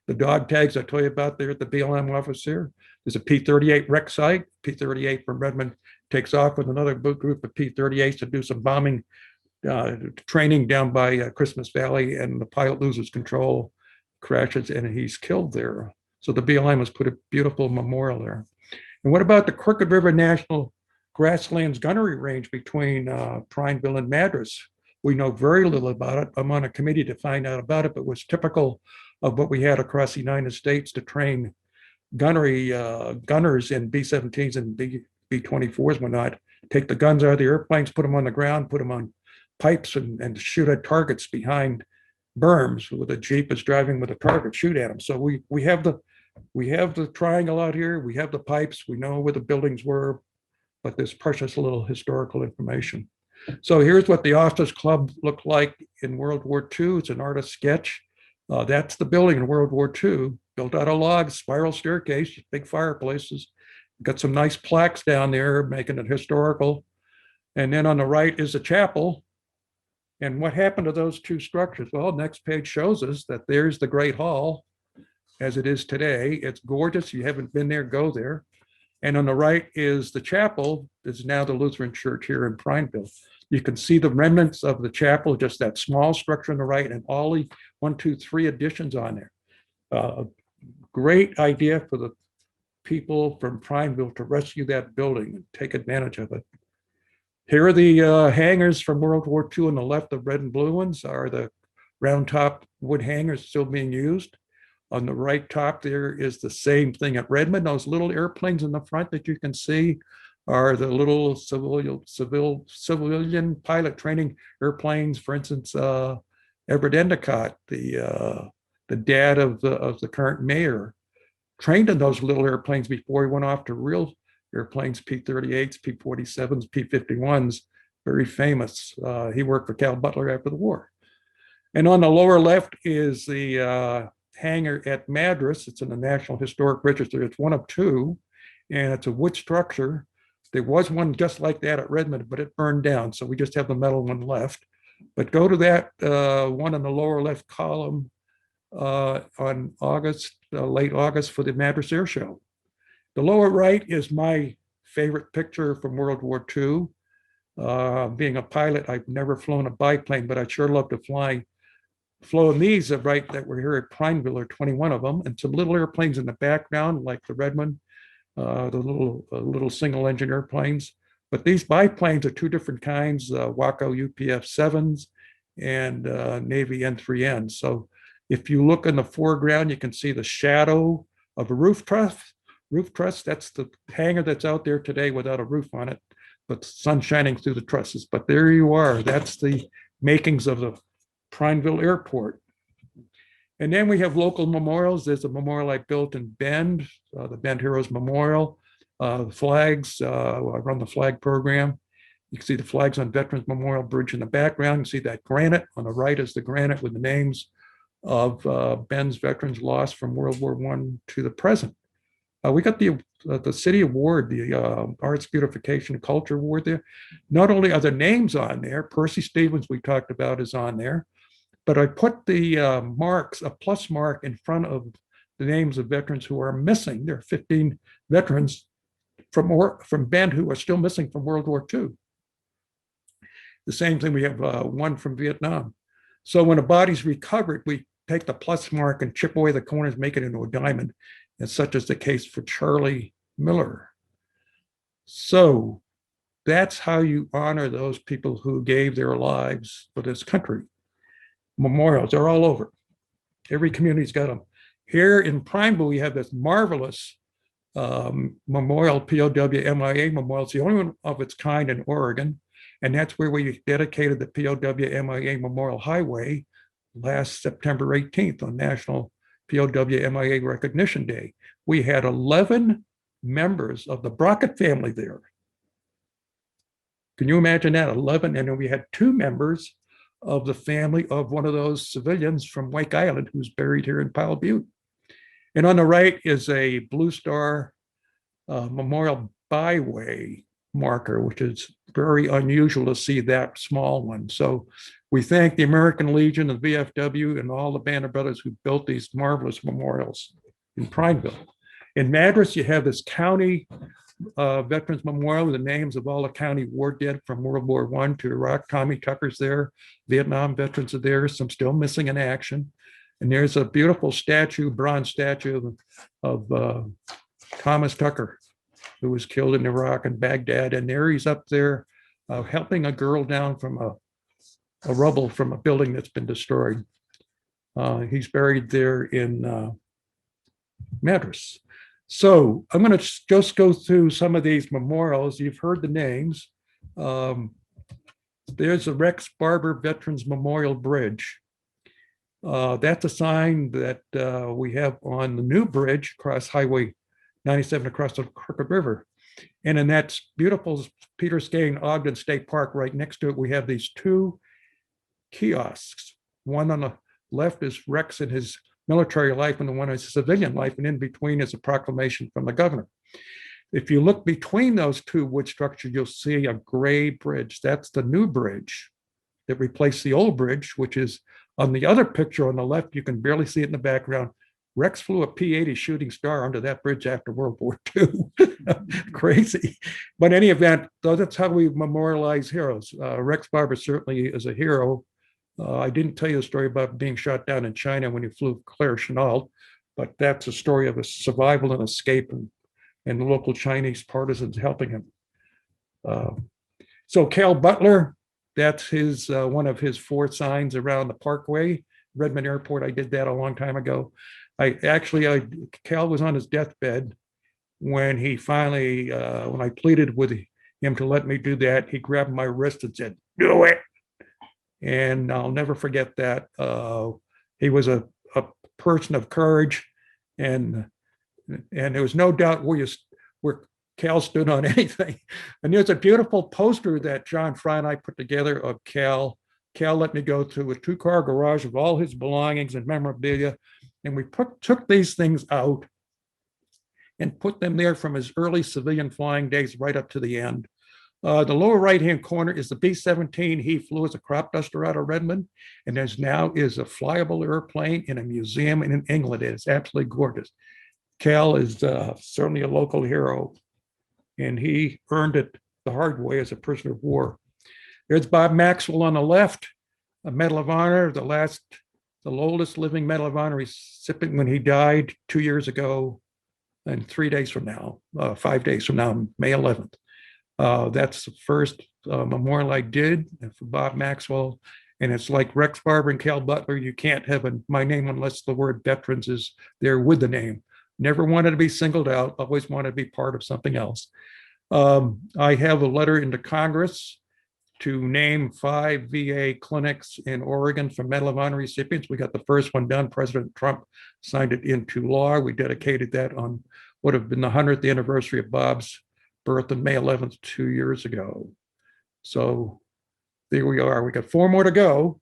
The dog tags I told you about there at the BLM office here. There's a P-38 wreck site, P-38 from Redmond takes off with another group of P-38s to do some bombing training down by Christmas Valley, and the pilot loses control, crashes, and he's killed there. So the BLM has put a beautiful memorial there. And what about the Crooked River National Grasslands Gunnery Range between Prineville and Madras? We know very little about it. I'm on a committee to find out about it, but it was typical of what we had across the United States to train gunnery gunners in B-17s and B-24s and whatnot. Take the guns out of the airplanes, put them on the ground, put them on pipes, and shoot at targets behind berms with a Jeep is driving with a target, shoot at them. So we have the triangle out here, we have the pipes, we know where the buildings were, but there's precious little historical information. So here's what the Officers Club looked like in World War II. It's an artist's sketch. That's the building in World War II, built out of logs, spiral staircase, big fireplaces. Got some nice plaques down there, making it historical. And then on the right is the chapel. And what happened to those two structures? Well, next page shows us that there's the Great Hall as it is today. It's gorgeous. You haven't been there, go there. And on the right is the chapel. It's now the Lutheran Church here in Prineville. You can see the remnants of the chapel, just that small structure on the right, and all the 1, 2, 3 additions on there. Great idea for the people from Prineville to rescue that building and take advantage of it. Here are the hangars from World War II. On the left, the red and blue ones are the round top wood hangars still being used. On the right top there is the same thing at Redmond. Those little airplanes in the front that you can see are the little civilian pilot training airplanes. For instance, Everett Endicott, the dad of the current mayor, trained in those little airplanes before he went off to real airplanes, P-38s, P-47s, P-51s, very famous. He worked for Cal Butler after the war. And on the lower left is the hangar at Madras. It's in the National Historic Register. It's one of 2, and it's a wood structure. There was one just like that at Redmond, but it burned down. So we just have the metal one left. But go to that one in the lower left column on late August for the Madras Air Show. The lower right is my favorite picture from World War II. Being a pilot, I've never flown a biplane, but I sure love to fly. Flown these right that were here at Prineville, are 21 of them, and some little airplanes in the background, like the Redmond, the little single engine airplanes. But these biplanes are 2 different kinds, Waco UPF-7s and Navy N3Ns. So if you look in the foreground, you can see the shadow of a roof truss. That's the hangar that's out there today without a roof on it, but sun shining through the trusses. But there you are. That's the makings of the Prineville Airport. And then we have local memorials. There's a memorial I built in Bend, the Bend Heroes Memorial. Flags, I run the flag program. You can see the flags on Veterans Memorial Bridge in the background. You can see that granite. On the right is the granite with the names of Bend's veterans lost from World War I to the present. We got the city award, the Arts Beautification and Culture Award there. Not only are the names on there, Percy Stevens we talked about is on there, but I put the marks, a plus mark in front of the names of veterans who are missing. There are 15 veterans from Bend who are still missing from World War II. The same thing, we have one from Vietnam. So when a body's recovered, we take the plus mark and chip away the corners, make it into a diamond. And such is the case for Charlie Miller. So that's how you honor those people who gave their lives for this country. Memorials are all over. Every community's got them. Here in Prineville, we have this marvelous memorial, POW-MIA memorial. It's the only one of its kind in Oregon. And that's where we dedicated the POW-MIA Memorial Highway last September 18th on National POW-MIA Recognition Day. We had 11 members of the Brockett family there. Can you imagine that? 11, and then we had 2 members of the family of one of those civilians from Wake Island who's buried here in Powell Butte. And on the right is a Blue Star Memorial Byway marker, which is very unusual to see that small one. So we thank the American Legion, the VFW, and all the band of brothers who built these marvelous memorials in Prineville. In Madras, you have this county Veterans Memorial with the names of all the county war dead from World War I to Iraq. Tommy Tucker's there. Vietnam veterans are there. Some still missing in action. And there's a beautiful statue, bronze statue of Thomas Tucker, who was killed in Iraq and Baghdad. And there he's up there helping a girl down from a rubble from a building that's been destroyed. He's buried there in Madras. So I'm going to just go through some of these memorials. You've heard the names. There's the Rex Barber Veterans Memorial Bridge. That's a sign that we have on the new bridge across Highway 97 across the Crook River. And in that beautiful Peter Skane Ogden State Park, right next to it, we have these two kiosks. One on the left is Rex and his military life, and the one is civilian life, and in between is a proclamation from the governor. If you look between those two wood structures, you'll see a gray bridge. That's the new bridge that replaced the old bridge, which is on the other picture on the left. You can barely see it in the background. Rex flew a P-80 Shooting Star under that bridge after World War II. Crazy. But in any event, that's how we memorialize heroes. Rex Barber certainly is a hero. I didn't tell you the story about being shot down in China when he flew Claire Chennault, but that's a story of a survival and escape and the local Chinese partisans helping him. So Cal Butler, that's his one of his 4 signs around the Parkway, Redmond Airport. I did that a long time ago. Cal was on his deathbed when he finally, when I pleaded with him to let me do that, he grabbed my wrist and said, "Do it." And I'll never forget that. He was a person of courage, and there was no doubt where Cal stood on anything. And there's a beautiful poster that John Fry and I put together of Cal. Cal let me go to a 2-car garage of all his belongings and memorabilia, and we took these things out and put them there from his early civilian flying days right up to the end. The lower right-hand corner is the B-17 he flew as a crop duster out of Redmond, and there's now is a flyable airplane in a museum in England. It's absolutely gorgeous. Cal is certainly a local hero, and he earned it the hard way as a prisoner of war. There's Bob Maxwell on the left, a Medal of Honor, the oldest living Medal of Honor recipient when he died 2 years ago, and 3 days from now, 5 days from now, May 11th. That's the first memorial I did for Bob Maxwell. And it's like Rex Barber and Cal Butler. You can't have my name unless the word veterans is there with the name. Never wanted to be singled out, always wanted to be part of something else. I have a letter into Congress to name 5 VA clinics in Oregon for Medal of Honor recipients. We got the first one done. President Trump signed it into law. We dedicated that on what would have been the 100th anniversary of Bob's birth on May 11th, 2 years ago. So there we are. We got 4 more to go.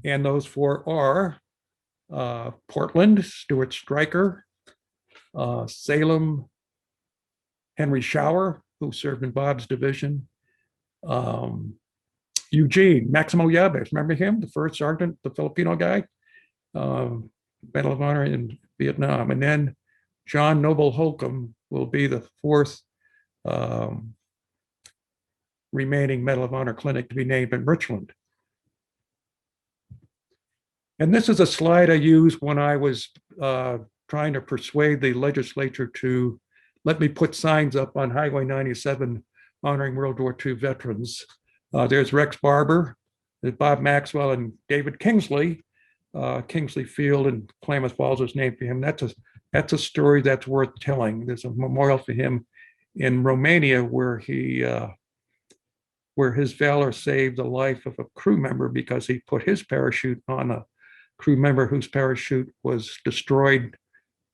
And those 4 are Portland, Stuart Stryker, Salem, Henry Shower, who served in Bob's division, Eugene, Maximo Yabes, remember him, the first sergeant, the Filipino guy, Medal of Honor in Vietnam. And then John Noble Holcomb will be the 4th remaining Medal of Honor clinic to be named in Richland. And this is a slide I used when I was trying to persuade the legislature to let me put signs up on Highway 97 honoring World War II veterans. There's Rex Barber, there's Bob Maxwell, and David Kingsley. Kingsley Field in Klamath Falls is named for him. That's a story that's worth telling. There's a memorial for him in Romania where his valor saved the life of a crew member because he put his parachute on a crew member whose parachute was destroyed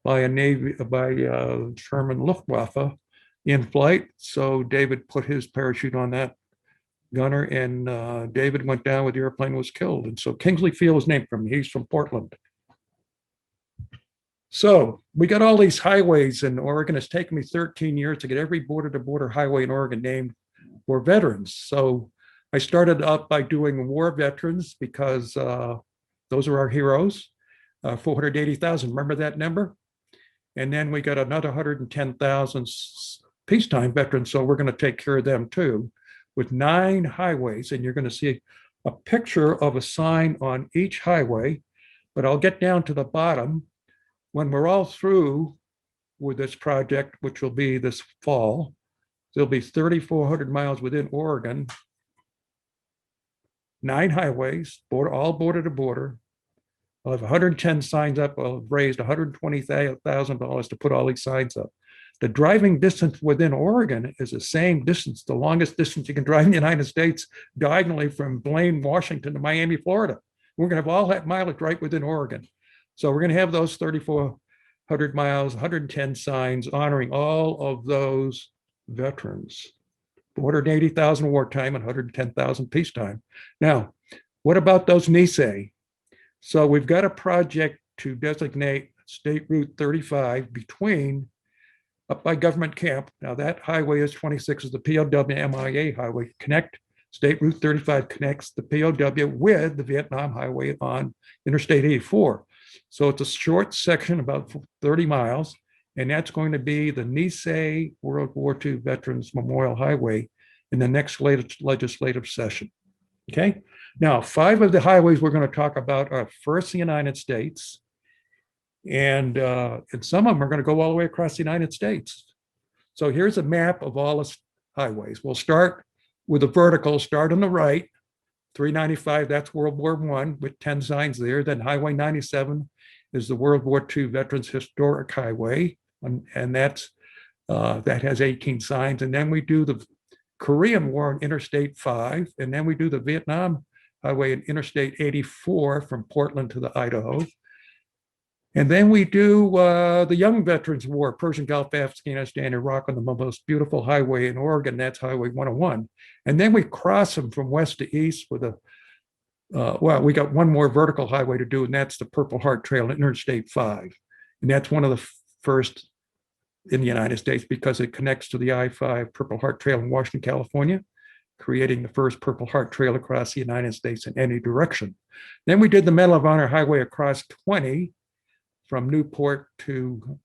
by German Luftwaffe in flight. So David put his parachute on that gunner, and David went down with the airplane, was killed. And so Kingsley Field was named for him. He's from Portland. So we got all these highways in Oregon. It's taken me 13 years to get every border-to-border highway in Oregon named for veterans. So I started out by doing war veterans because those are our heroes, 480,000. Remember that number? And then we got another 110,000 peacetime veterans, so we're going to take care of them too, with 9 highways. And you're going to see a picture of a sign on each highway, but I'll get down to the bottom. When we're all through with this project, which will be this fall, there'll be 3,400 miles within Oregon, 9 highways, all border to border. I'll have 110 signs up. I'll have raised $120,000 to put all these signs up. The driving distance within Oregon is the same distance, the longest distance you can drive in the United States, diagonally from Blaine, Washington to Miami, Florida. We're going to have all that mileage right within Oregon. So we're going to have those 3,400 miles, 110 signs honoring all of those veterans. 480,000 wartime and 110,000 peacetime. Now, what about those Nisei? So we've got a project to designate State Route 35 between up by Government Camp. Now that highway is 26 is the POW MIA highway. State Route 35 connects the POW with the Vietnam Highway on Interstate 84. So it's a short section, about 30 miles, and that's going to be the Nisei World War II Veterans Memorial Highway in the next legislative session. Okay. Now, 5 of the highways we're going to talk about are first the United States, and some of them are going to go all the way across the United States. So here's a map of all the highways. We'll start with the vertical, start on the right, 395, that's World War I with 10 signs there. Then Highway 97 is the World War II Veterans Historic Highway, and that has 18 signs. And then we do the Korean War on Interstate 5, and then we do the Vietnam Highway in Interstate 84 from Portland to the Idaho. And then we do the Young Veterans War, Persian Gulf, Afghanistan, Iraq on the most beautiful highway in Oregon, that's Highway 101. And then we cross them from west to east with we got one more vertical highway to do, and that's the Purple Heart Trail, Interstate 5. And that's one of the first in the United States because it connects to the I-5 Purple Heart Trail in Washington, California, creating the first Purple Heart Trail across the United States in any direction. Then we did the Medal of Honor Highway across 20 from Newport to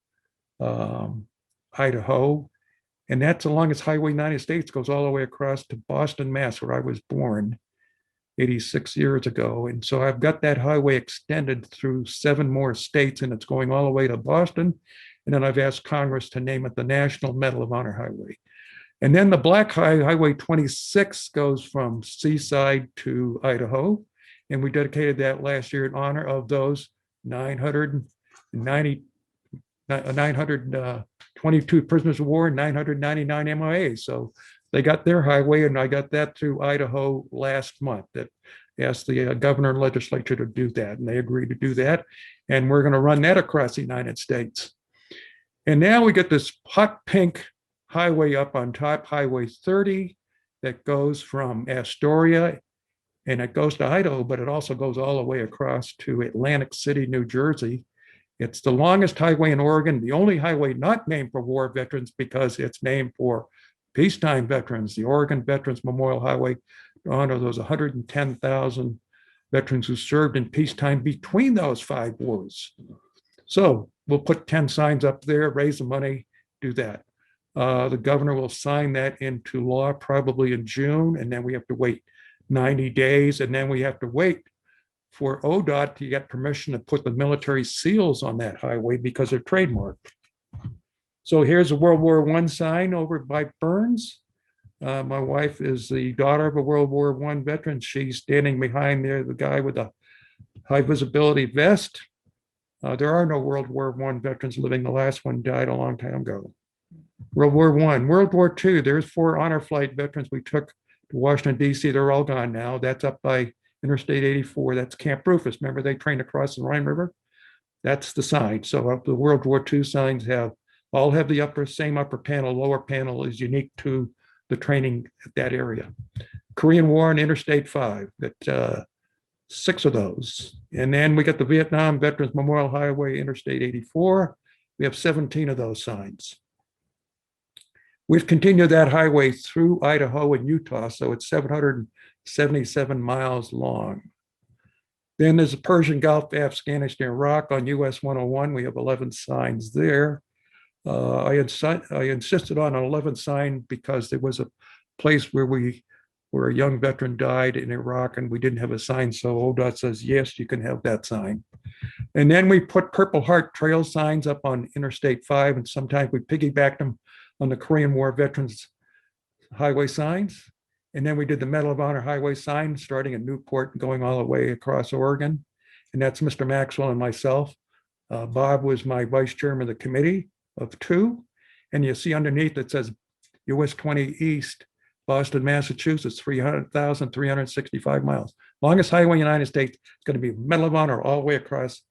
Idaho. And that's the longest highway in the United States, goes all the way across to Boston, Mass, where I was born 86 years ago. And so I've got that highway extended through 7 more states, and it's going all the way to Boston. And then I've asked Congress to name it the National Medal of Honor Highway. And then the Black Highway 26 goes from Seaside to Idaho. And we dedicated that last year in honor of those 922 prisoners of war and 999 MIAs. So they got their highway, and I got that through Idaho last month. That asked the governor and legislature to do that, and they agreed to do that. And we're going to run that across the United States. And now we get this hot pink highway up on top, Highway 30, that goes from Astoria, and it goes to Idaho, but it also goes all the way across to Atlantic City, New Jersey. It's the longest highway in Oregon, the only highway not named for war veterans because it's named for peacetime veterans, the Oregon Veterans Memorial Highway, to honor those 110,000 veterans who served in peacetime between those 5 wars. So we'll put 10 signs up there, raise the money, do that. The governor will sign that into law probably in June, and then we have to wait 90 days, and then we have to wait for ODOT to get permission to put the military seals on that highway because they're trademarked. So here's a World War I sign over by Burns. My wife is the daughter of a World War I veteran. She's standing behind there, the guy with the high visibility vest. There are no World War I veterans living. The last one died a long time ago. World War I. World War II, there's 4 honor flight veterans we took to Washington, D.C. They're all gone now. That's up by Interstate 84. That's Camp Rufus. Remember, they trained across the Rhine River? That's the sign. So the World War II signs all have the same upper panel. Lower panel is unique to the training at that area. Korean War and Interstate 5, that 6 of those. And then we got the Vietnam Veterans Memorial Highway, Interstate 84. We have 17 of those signs. We've continued that highway through Idaho and Utah, so it's 777 miles long. Then there's the Persian Gulf, Afghanistan, Iraq on US 101. We have 11 signs there. I insisted on an 11th sign because there was a place where a young veteran died in Iraq and we didn't have a sign. So ODOT says, yes, you can have that sign. And then we put Purple Heart trail signs up on Interstate 5, and sometimes we piggybacked them on the Korean War veterans highway signs. And then we did the Medal of Honor highway sign starting in Newport and going all the way across Oregon. And that's Mr. Maxwell and myself. Bob was my vice chairman of the committee of 2. And you see underneath it says US 20 East, Boston, Massachusetts, 300,365 miles. Longest highway in the United States. It's going to be Medal of Honor all the way across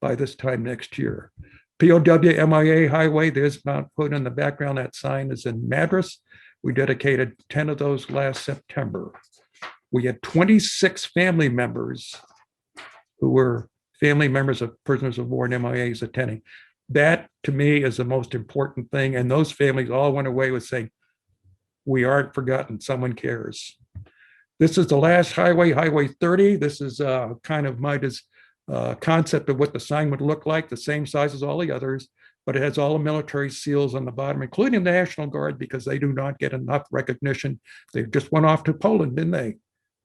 by this time next year. POW MIA highway, there's Mount Hood in the background. That sign is in Madras. We dedicated 10 of those last September. We had 26 family members who were family members of prisoners of war and MIAs attending. That to me is the most important thing. And those families all went away with saying, we aren't forgotten, someone cares. This is the last highway, Highway 30. This is kind of my concept of what the sign would look like, the same size as all the others, but it has all the military seals on the bottom, including the National Guard, because they do not get enough recognition. They just went off to Poland, didn't they?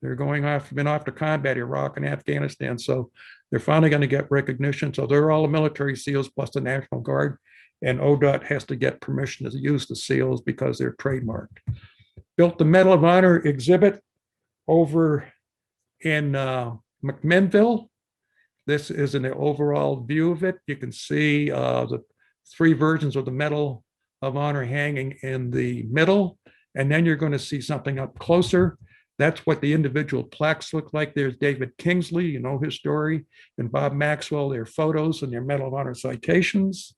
They're been off to combat Iraq and Afghanistan. So they're finally going to get recognition. So they're all the military seals plus the National Guard. And ODOT has to get permission to use the seals because they're trademarked. Built the Medal of Honor exhibit over in McMinnville. This is an overall view of it. You can see the 3 versions of the Medal of Honor hanging in the middle. And then you're going to see something up closer. That's what the individual plaques look like. There's David Kingsley, you know his story, and Bob Maxwell, their photos and their Medal of Honor citations.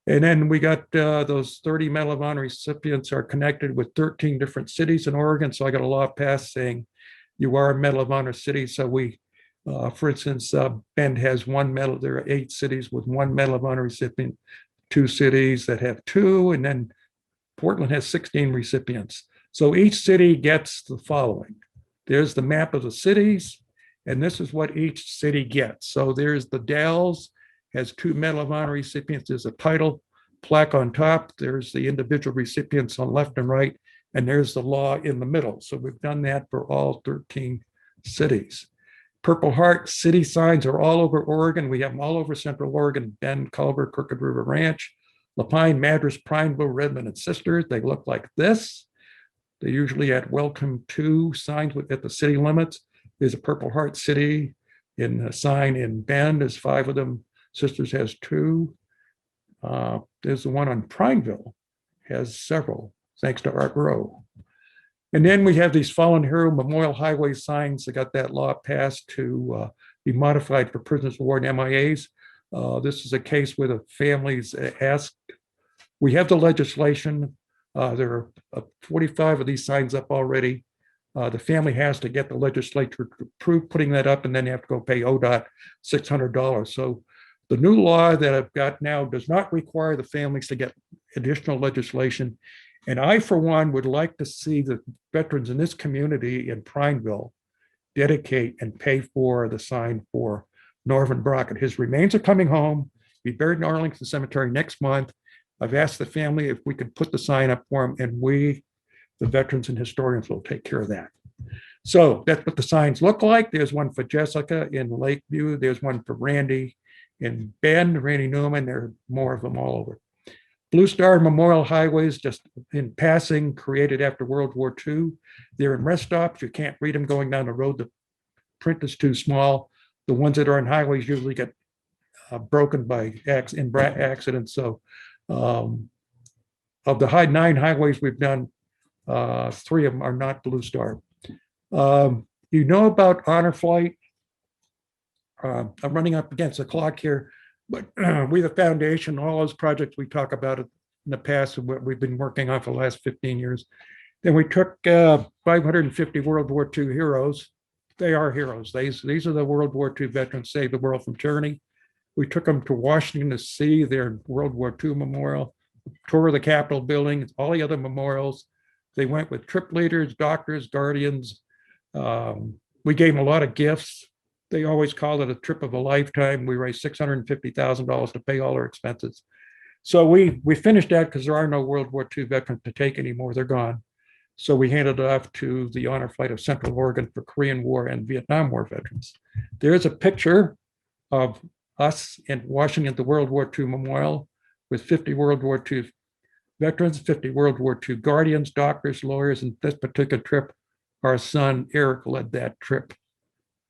And then we got those 30 Medal of Honor recipients are connected with 13 different cities in Oregon. So I got a law passed saying you are a Medal of Honor city. So we, for instance, Bend has 1 medal. There are 8 cities with 1 Medal of Honor recipient, 2 cities that have 2, and then Portland has 16 recipients. So each city gets the following. There's the map of the cities, and this is what each city gets. So there's the Dalles, has 2 Medal of Honor recipients. There's a title plaque on top. There's the individual recipients on left and right, and there's the law in the middle. So we've done that for all 13 cities. Purple Heart city signs are all over Oregon. We have them all over Central Oregon, Bend, Culver, Crooked River Ranch, Lapine, Madras, Prineville, Redmond, and Sisters. They look like this. They usually at welcome to signs at the city limits. There's a Purple Heart city in a sign in Bend. There's 5 of them. Sisters has 2. There's the one on Prineville, has several, thanks to Art Rowe. And then we have these Fallen Hero Memorial Highway signs that got that law passed to be modified for prisoners of war and MIAs. This is a case where the families asked. We have the legislation. There are 45 of these signs up already. The family has to get the legislature to approve putting that up, and then you have to go pay ODOT $600. So the new law that I've got now does not require the families to get additional legislation. And I, for one, would like to see the veterans in this community in Prineville dedicate and pay for the sign for Norman Brockett. His remains are coming home. He'll be buried in Arlington Cemetery next month. I've asked the family if we could put the sign up for him, and we, the veterans and historians, will take care of that. So that's what the signs look like. There's one for Jessica in Lakeview. There's one for Randy in Bend, Randy Newman. There are more of them all over. Blue Star Memorial Highways, just in passing, created after World War II. They're in rest stops. You can't read them going down the road. The print is too small. The ones that are in highways usually get broken by accidents. So of the 9 highways we've done, 3 of them are not Blue Star. You know about Honor Flight. I'm running up against the clock here, but we, the foundation, all those projects we talk about in the past, and what we've been working on for the last 15 years. Then we took 550 World War II heroes. They are heroes. These are the World War II veterans saved the world from tyranny. We took them to Washington to see their World War II memorial, tour of the Capitol building, all the other memorials. They went with trip leaders, doctors, guardians. We gave them a lot of gifts. They always called it a trip of a lifetime. We raised $650,000 to pay all our expenses. So we finished that because there are no World War II veterans to take anymore. They're gone. So we handed it off to the Honor Flight of Central Oregon for Korean War and Vietnam War veterans. There's a picture of us in Washington at the World War II Memorial with 50 World War II veterans, 50 World War II guardians, doctors, lawyers. And this particular trip, our son Eric led that trip.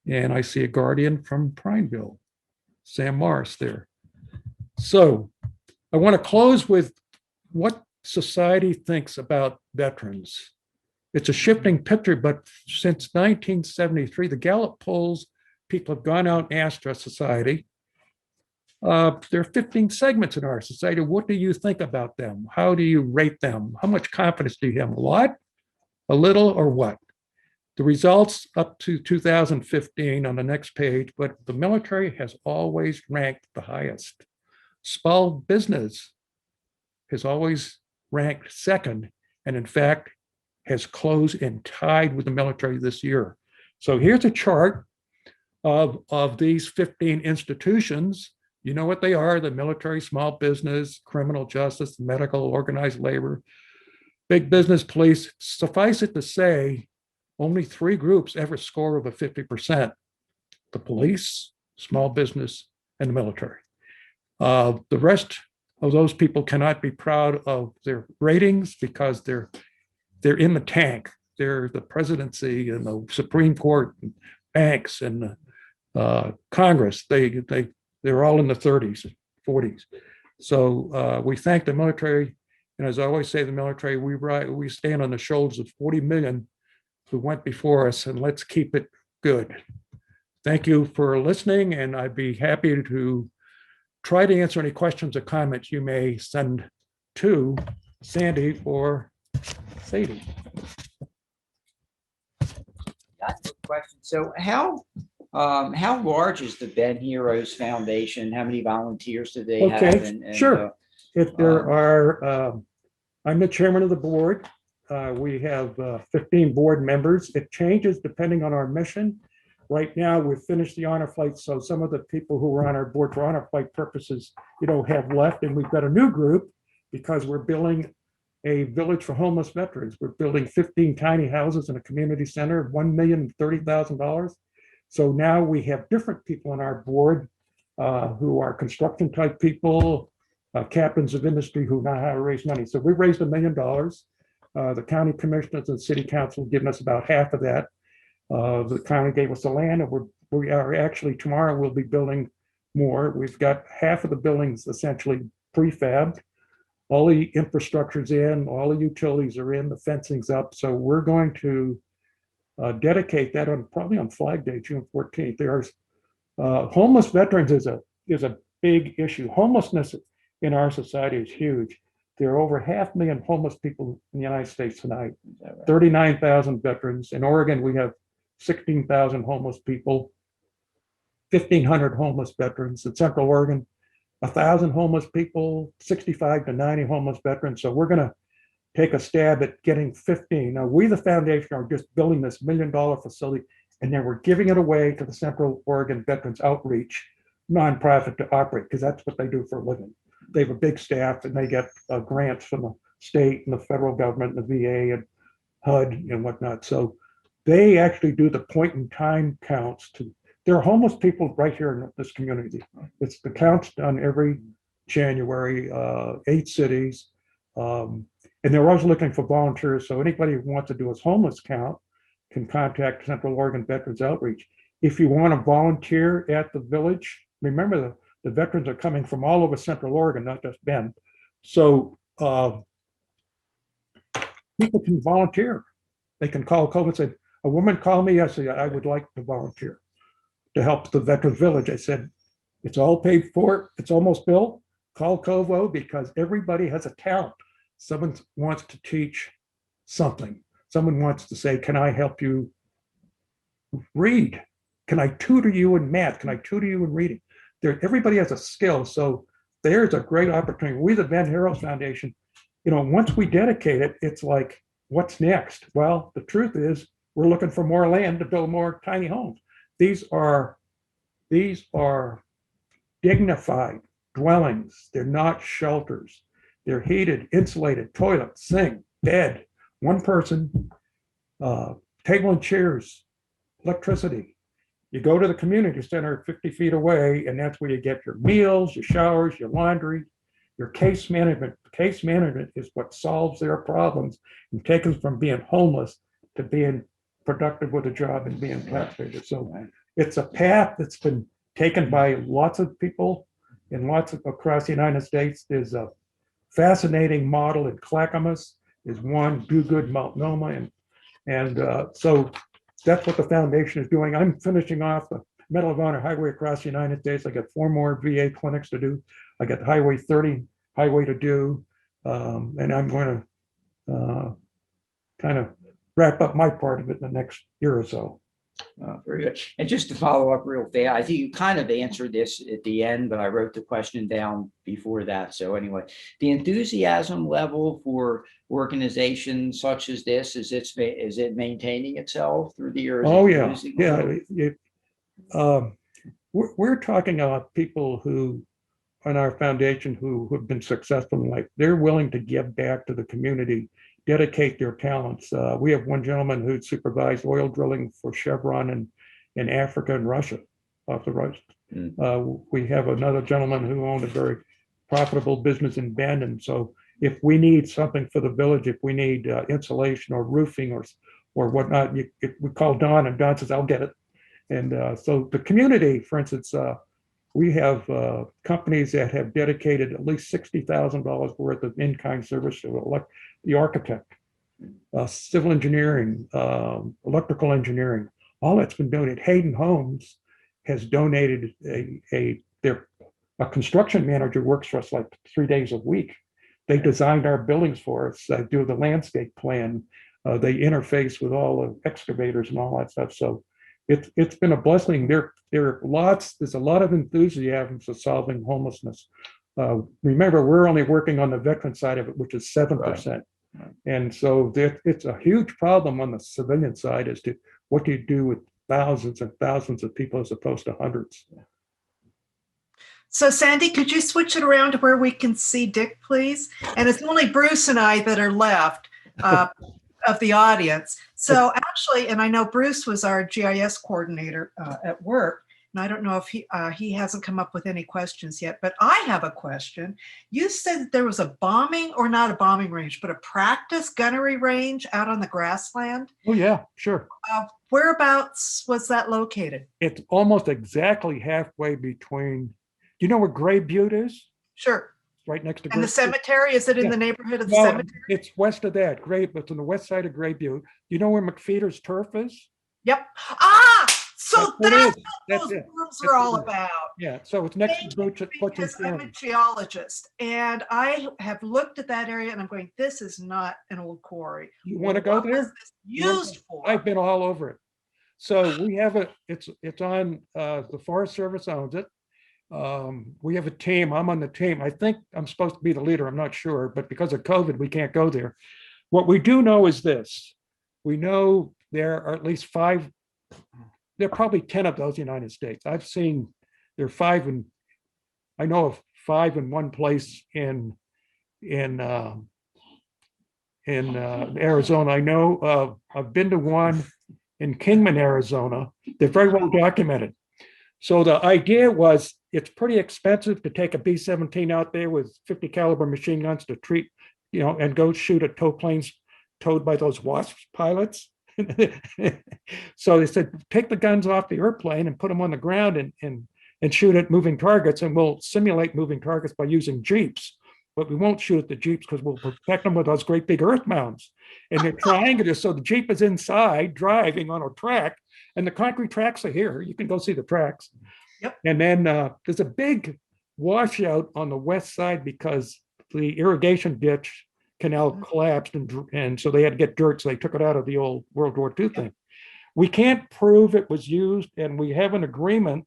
And I see a guardian from Prineville, Sam Morris there. So I want to close with what society thinks about veterans. It's a shifting picture, but since 1973, the Gallup polls, people have gone out and asked our society. There are 15 segments in our society. What do you think about them? How do you rate them? How much confidence do you have? A lot, a little, or what? The results up to 2015 on the next page, but the military has always ranked the highest. Small business has always ranked second, and in fact, has closed and tied with the military this year. So here's a chart of these 15 institutions. You know what they are: the military, small business, criminal justice, medical, organized labor, big business, police. Suffice it to say, only 3 groups ever score over 50%: the police, small business, and the military. The rest of those people cannot be proud of their ratings because they're in the tank. They're the presidency and the Supreme Court, and banks, and Congress. They're all in the 30s, 40s. So we thank the military, and as I always say, the military, we stand on the shoulders of 40 million who went before us, and let's keep it good. Thank you for listening, and I'd be happy to try to answer any questions or comments you may send to Sandy or Sadie. That's a question. So how large is the Ben Heroes Foundation? How many volunteers do they have? Okay, sure. If there are, I'm the chairman of the board. We have 15 board members. It changes depending on our mission. Right now, we've finished the honor flight, so some of the people who were on our board for honor flight purposes, have left, and we've got a new group because we're building a village for homeless veterans. We're building 15 tiny houses in a community center, $1,030,000. So now we have different people on our board who are construction type people, captains of industry who know how to raise money. So we raised $1 million. The county commissioners and city council have given us about half of that. The county gave us the land, and we are actually, tomorrow we'll be building more. We've got half of the buildings essentially prefabbed. All the infrastructure's in, all the utilities are in, the fencing's up. So we're going to dedicate that probably on Flag Day, June 14th. There's homeless veterans is a big issue. Homelessness in our society is huge. There are over 500,000 homeless people in the United States tonight. 39,000 veterans. In Oregon, we have 16,000 homeless people, 1,500 homeless veterans. In Central Oregon, 1,000 homeless people, 65 to 90 homeless veterans. So we're going to take a stab at getting 15. Now, we, the foundation, are just building this $1 million facility, and then we're giving it away to the Central Oregon Veterans Outreach nonprofit to operate, because that's what they do for a living. They have a big staff, and they get grants from the state and the federal government and the VA and HUD and whatnot. So they actually do the point in time counts. There are homeless people right here in this community. It's the counts done every January, 8 cities. And they're always looking for volunteers. So anybody who wants to do a homeless count can contact Central Oregon Veterans Outreach. If you want to volunteer at the village, remember the veterans are coming from all over Central Oregon, not just Bend. So people can volunteer. They can call COVID and say, a woman called me yesterday, I would like to volunteer to help the Veterans Village. I said, it's all paid for, it's almost built. Call Covo, because everybody has a talent. Someone wants to teach something. Someone wants to say, can I help you read? Can I tutor you in math? Can I tutor you in reading? Everybody has a skill. So there's a great opportunity. We, the Ben Heroes Foundation, once we dedicate it, it's like, what's next? Well, the truth is, we're looking for more land to build more tiny homes. These are dignified dwellings. They're not shelters. They're heated, insulated, toilet, sink, bed, one person, table and chairs, electricity. You go to the community center 50 feet away, and that's where you get your meals, your showers, your laundry, your case management. Case management is what solves their problems and takes them from being homeless to being productive with a job and being taxpayers. So it's a path that's been taken by lots of people and lots of across the United States. There's a fascinating model in Clackamas. There's one, Do Good Multnomah, and so that's what the foundation is doing. I'm finishing off the Medal of Honor highway across the United States. I got 4 more VA clinics to do. I got Highway 30 highway to do, and I'm going to kind of wrap up my part of it in the next year or so. Very good. And just to follow up real fast, I think you kind of answered this at the end, but I wrote the question down before that. So anyway, the enthusiasm level for organizations such as this, is it maintaining itself through the years? Oh yeah, yeah. We're talking about people who on our foundation who have been successful in life. They're willing to give back to the community, dedicate their talents. We have one gentleman who supervised oil drilling for Chevron in Africa and Russia, off the Russians. We have another gentleman who owned a very profitable business in Bend. And so if we need something for the village, if we need insulation or roofing or whatnot, we call Don, and Don says, I'll get it. And so the community, for instance, we have companies that have dedicated at least $60,000 worth of in-kind service to the architect, civil engineering, electrical engineering. All that's been donated. Hayden Homes has donated a construction manager works for us like 3 days a week. They designed our buildings for us, do the landscape plan. They interface with all the excavators and all that stuff. So it's been a blessing. There's a lot of enthusiasm for solving homelessness. Remember, we're only working on the veteran side of it, which is 7%. Right. And so it's a huge problem on the civilian side as to what do you do with thousands and thousands of people as opposed to hundreds. So Sandy, could you switch it around to where we can see Dick, please? And it's only Bruce and I that are left of the audience. So actually, and I know Bruce was our GIS coordinator at work, and I don't know if he hasn't come up with any questions yet, but I have a question. You said that there was a bombing, or not a bombing range, but a practice gunnery range out on the grassland. Oh yeah, sure. Whereabouts was that located? It's almost exactly halfway between, do you know where Gray Butte is? Sure. Right next to and the cemetery. Is it in the neighborhood of the cemetery? It's west of that. It's on the west side of Gray Butte. You know where McFeeder's turf is? Yep. So that's what those rooms are all about. Yeah. So it's next to Butch. Because I'm a geologist, and I have looked at that area, and I'm going, this is not an old quarry. You want to go there? What was this used for? I've been all over it. So we have it's on the Forest Service owns it. We have a team. I'm on the team. I think I'm supposed to be the leader. I'm not sure, but because of COVID, we can't go there. What we do know is this. We know there are at least 5, there are probably 10 of those in the United States. I've seen there are 5 and I know of 5 in one place in Arizona. I know I've been to one in Kingman, Arizona. They're very well documented. So the idea was it's pretty expensive to take a B-17 out there with 50 caliber machine guns to treat, and go shoot at tow planes towed by those WASPS pilots. So they said, take the guns off the airplane and put them on the ground and shoot at moving targets, and we'll simulate moving targets by using Jeeps. But we won't shoot at the Jeeps because we'll protect them with those great big earth mounds. And they're triangular, so the Jeep is inside driving on a track, and the concrete tracks are here. You can go see the tracks. Yep. And then there's a big washout on the west side because the irrigation ditch canal collapsed, and so they had to get dirt, so they took it out of the old World War II thing. We can't prove it was used, and we have an agreement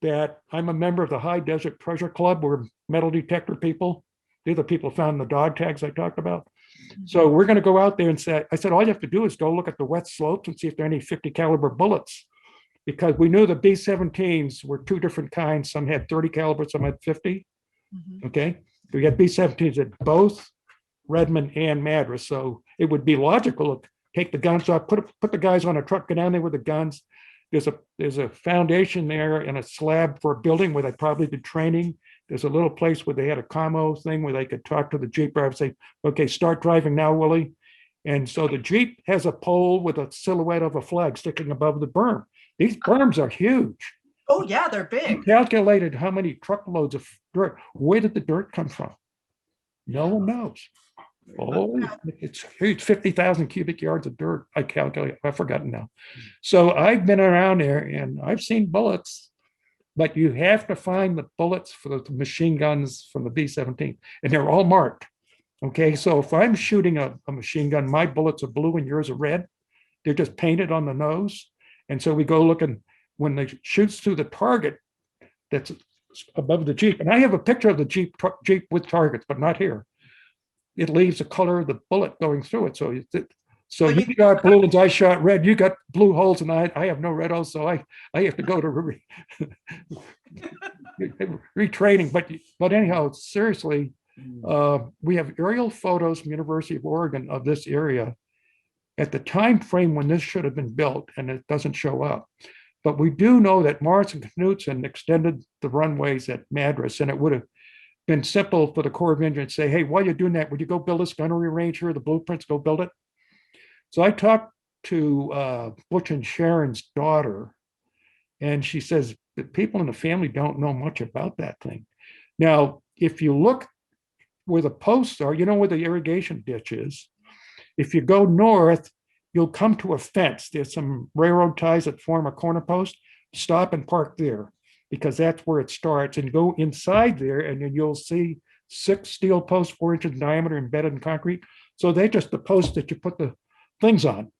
that I'm a member of the High Desert Treasure Club. We're metal detector people. They're the people found the dog tags I talked about. So we're going to go out there and say, I said, all you have to do is go look at the wet slopes and see if there are any 50 caliber bullets, because we knew the B-17s were 2 different kinds. Some had 30 caliber, some had 50. Mhm. Okay, we had B-17s at both Redmond and Madras, so it would be logical to take the guns off, put the guys on a truck, go down there with the guns. There's a foundation there and a slab for a building where they probably did training. There's a little place where they had a commo thing where they could talk to the Jeep driver, say, okay, start driving now, Willie. And so the Jeep has a pole with a silhouette of a flag sticking above the berm. These berms are huge. Oh, yeah, they're You big. calculated how many truckloads of dirt. Where did the dirt come from? No one knows. Oh, it's huge, 50,000 cubic yards of dirt. I calculate, I've forgotten now. So I've been around there and I've seen bullets, but you have to find the bullets for the machine guns from the B-17, and they're all marked. Okay, so if I'm shooting a machine gun, my bullets are blue and yours are red. They're just painted on the nose. And so we go looking, when they shoots through the target that's above the Jeep, and I have a picture of the Jeep with targets, but not here. It leaves the color of the bullet going through it. So you got blue ones, I shot red, you got blue holes, and I have no red holes, so I have to go to retraining. But anyhow, seriously, we have aerial photos from University of Oregon of this area at the time frame when this should have been built, and it doesn't show up. But we do know that Morris and Knutson extended the runways at Madras, and it would have been simple for the Corps of Engineers to say, hey, while you're doing that, would you go build this gunnery range here, the blueprints, go build it? So I talked to Butch and Sharon's daughter, and she says that people in the family don't know much about that thing. Now, if you look where the posts are, you know where the irrigation ditch is. If you go north, you'll come to a fence. There's some railroad ties that form a corner post. Stop and park there, because that's where it starts, and go inside there, and then you'll see 6 steel posts, 4 inches in diameter, embedded in concrete. So they just the posts that you put the things on.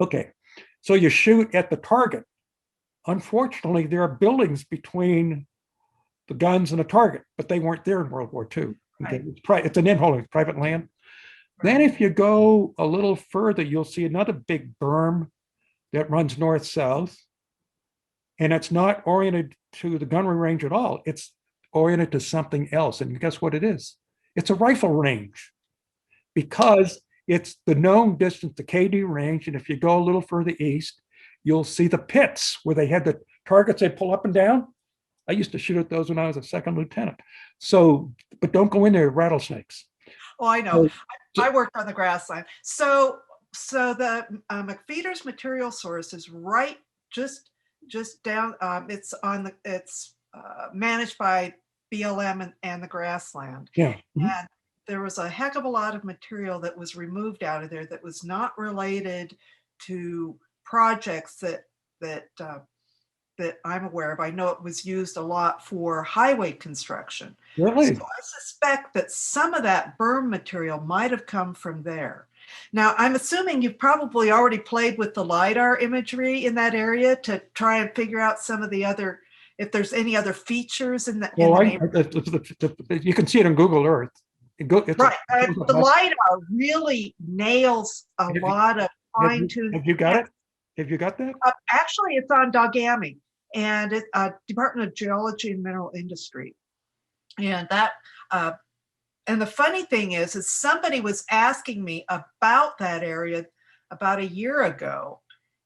Okay, so you shoot at the target. Unfortunately, there are buildings between the guns and the target, but they weren't there in World War II. Okay, it's an in-holding, private land. Then if you go a little further, you'll see another big berm that runs north-south. And it's not oriented to the gunnery range at all. It's oriented to something else. And guess what it is? It's a rifle range, because it's the known distance, the KD range. And if you go a little further east, you'll see the pits where they had the targets they pull up and down. I used to shoot at those when I was a second lieutenant. So, but don't go in there with rattlesnakes. Oh, I know. I worked on the grassland. So the McFeeder's material source is right just down. It's managed by BLM and the grassland. Yeah. Mm-hmm. And there was a heck of a lot of material that was removed out of there that was not related to projects that I'm aware of. I know it was used a lot for highway construction. Really? So I suspect that some of that berm material might have come from there. Now, I'm assuming you've probably already played with the LiDAR imagery in that area to try and figure out some of the other, if there's any other features in the, you can see it on Google Earth. Right. The LiDAR really nails a lot of fine-tuned. Have you got it? Have you got that? Actually, it's on Dogami, and it's Department of Geology and Mineral Industry. And that, and the funny thing is somebody was asking me about that area about a year ago,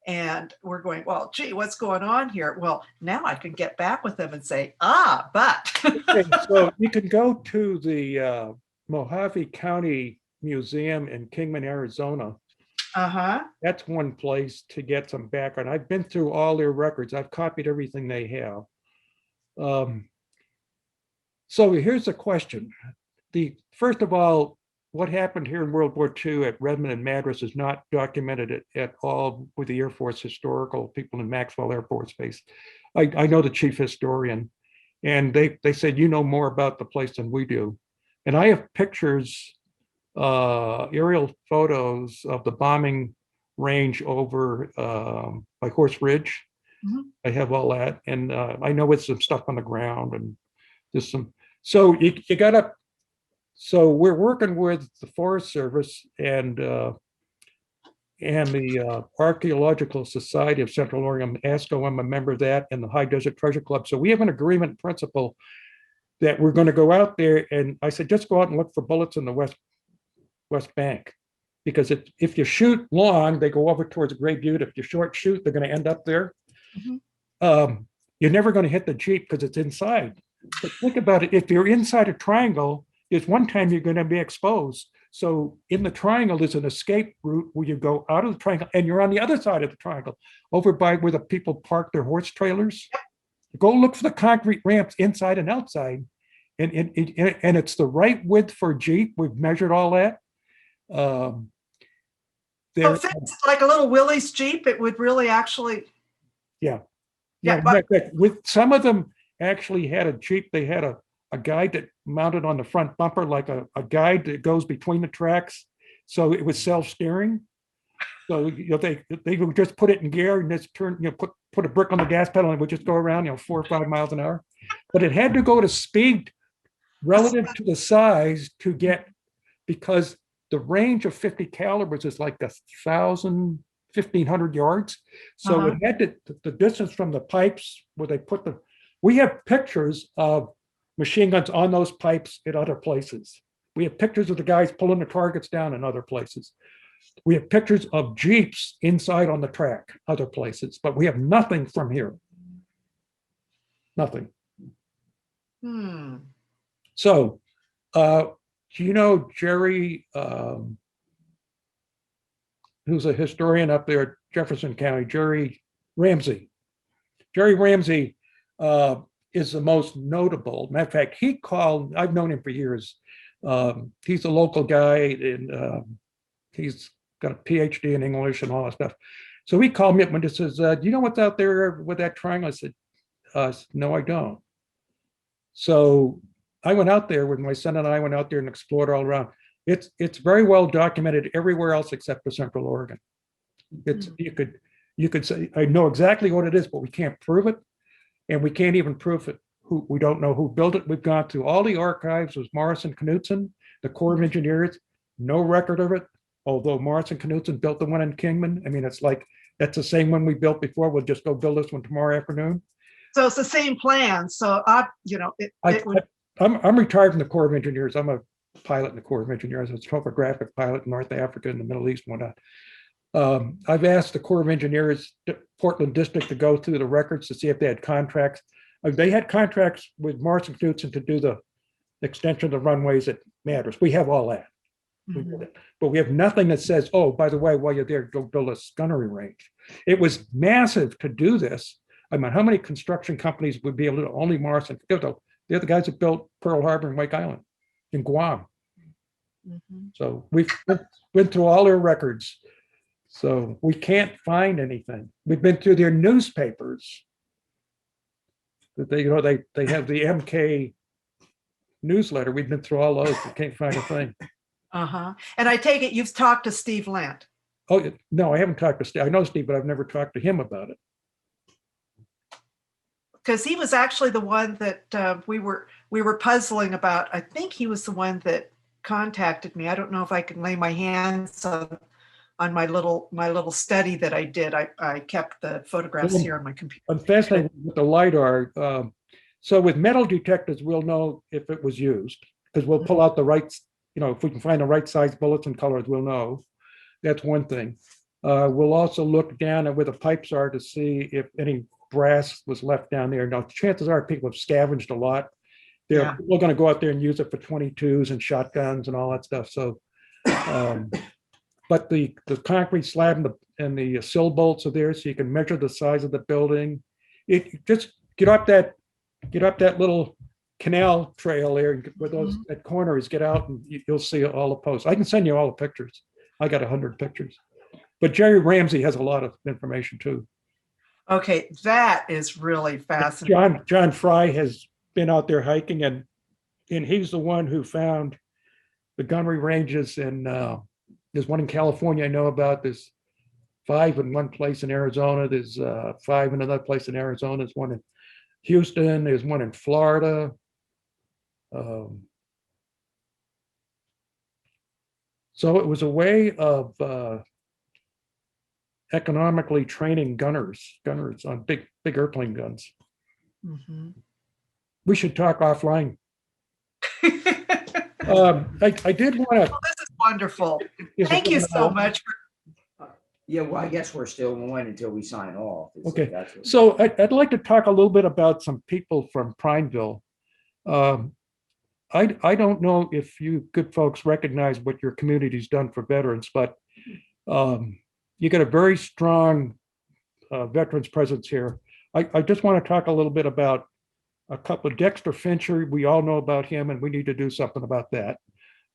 and we're going, well, gee, what's going on here? Well, now I can get back with them and say, but. Okay, so you can go to the Mojave County Museum in Kingman, Arizona. That's one place to get some background. I've been through all their records. I've copied everything they have. So here's the question. First of all, what happened here in World War II at Redmond and Madras is not documented at all with the Air Force historical people in Maxwell Air Force Base. I know the chief historian, and they said, you know more about the place than we do. And I have pictures, aerial photos of the bombing range over by Horse Ridge. Mm-hmm. I have all that, and I know it's some stuff on the ground, and there's some. So you got to. So we're working with the Forest Service and the Archaeological Society of Central Oregon, ASCO. I'm a member of that, and the High Desert Treasure Club. So we have an agreement in principle that we're going to go out there. And I said, just go out and look for bullets in the West Bank. Because if you shoot long, they go over towards Great Butte. If you short shoot, they're going to end up there. You're never going to hit the Jeep because it's inside. But think about it. If you're inside a triangle, there's one time you're going to be exposed. So in the triangle, there's an escape route where you go out of the triangle and you're on the other side of the triangle, over by where the people park their horse trailers. Go look for the concrete ramps inside and outside. And it's the right width for a Jeep. We've measured all that. So if it's like a little Willys Jeep, it would really actually. Yeah. But With some of them actually had a Jeep, they had a guide that mounted on the front bumper, like a guide that goes between the tracks. So it was self-steering. So they would just put it in gear and just turn, put a brick on the gas pedal and it would just go around, 4 or 5 miles an hour. But it had to go to speed relative to the size to get, because the range of 50 calibers is like 1,500 yards. So it had to, the distance from the pipes where they put we have pictures of machine guns on those pipes at other places. We have pictures of the guys pulling the targets down in other places. We have pictures of Jeeps inside on the track, other places, but we have nothing from here. Nothing. So, do you know Jerry, who's a historian up there at Jefferson County, Jerry Ramsey? Jerry Ramsey is the most notable. Matter of fact, I've known him for years. He's a local guy, and he's got a PhD in English and all that stuff. So he called me up and just says, do you know what's out there with that triangle? I said, no, I don't. So I went out there with my son, and I went out there and explored all around. It's very well documented everywhere else except for Central Oregon. You could say, I know exactly what it is, but we can't prove it. And we can't even prove it. We don't know who built it. We've gone through all the archives with Morrison Knudsen, the Corps of Engineers, no record of it. Although Morrison Knudsen built the one in Kingman. I mean, it's like, that's the same one we built before. We'll just go build this one tomorrow afternoon. So it's the same plan. So I'm retired from the Corps of Engineers. I'm a pilot in the Corps of Engineers. I was a topographic pilot in North Africa and the Middle East and whatnot. I've asked the Corps of Engineers, Portland District, to go through the records to see if they had contracts. They had contracts with Morrison Knudsen to do the extension of the runways at Madras. We have all that. But we have nothing that says, oh, by the way, while you're there, go build a gunnery range. It was massive to do this. I mean, how many construction companies would be able to, only Morrison? They're the guys that built Pearl Harbor and Wake Island in Guam. So we've been through all their records. So we can't find anything. We've been through their newspapers. That they have the MK newsletter. We've been through all those. We can't find a thing. And I take it you've talked to Steve Lent. Oh no, I haven't talked to Steve. I know Steve, but I've never talked to him about it. Because he was actually the one that we were puzzling about. I think he was the one that contacted me. I don't know if I can lay my hands on my little study that I did. I kept the photographs here on my computer. I'm fascinated with the LiDAR. So with metal detectors, we'll know if it was used, because we'll pull out the right, if we can find the right size bullets and colors, we'll know. That's one thing. We'll also look down at where the pipes are to see if any brass was left down there. Now, chances are people have scavenged a lot. We're going to go out there and use it for 22s and shotguns and all that stuff. So, but the concrete slab and the sill bolts are there, so you can measure the size of the building. It just get up that little canal trail there where those at corners, get out and you'll see all the posts. I can send you all the pictures. I got 100 pictures. But Jerry Ramsey has a lot of information too. Okay, that is really fascinating. John Fry has been out there hiking, and he's the one who found the gunnery ranges. And there's one in California I know about. There's 5 in one place in Arizona. There's 5 in another place in Arizona. There's one in Houston. There's one in Florida. So it was a way of economically training gunners on big airplane guns. We should talk offline I did want to. This is wonderful. Thank you so much. Yeah, well, I guess we're still on until we sign off. Okay, That's what- so I'd like to talk a little bit about some people from Prineville. I don't know if you good folks recognize what your community's done for veterans, but you got a very strong veterans presence here. I just want to talk a little bit about a couple of Dexter Fincher. We all know about him, and we need to do something about that.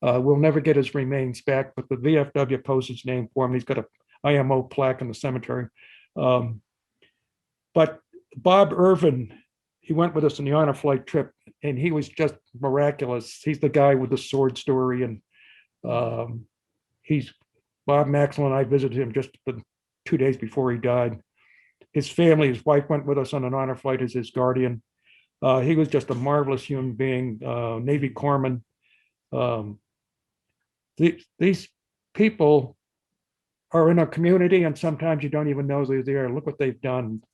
We'll never get his remains back, but the VFW posed his name for him. He's got a IMO plaque in the cemetery. But Bob Irvin, he went with us on the honor flight trip, and he was just miraculous. He's the guy with the sword story, and Bob Maxwell and I visited him just 2 days before he died. His family, his wife went with us on an honor flight as his guardian. He was just a marvelous human being, Navy corpsman. These people are in a community, and sometimes you don't even know they're there. Look what they've done.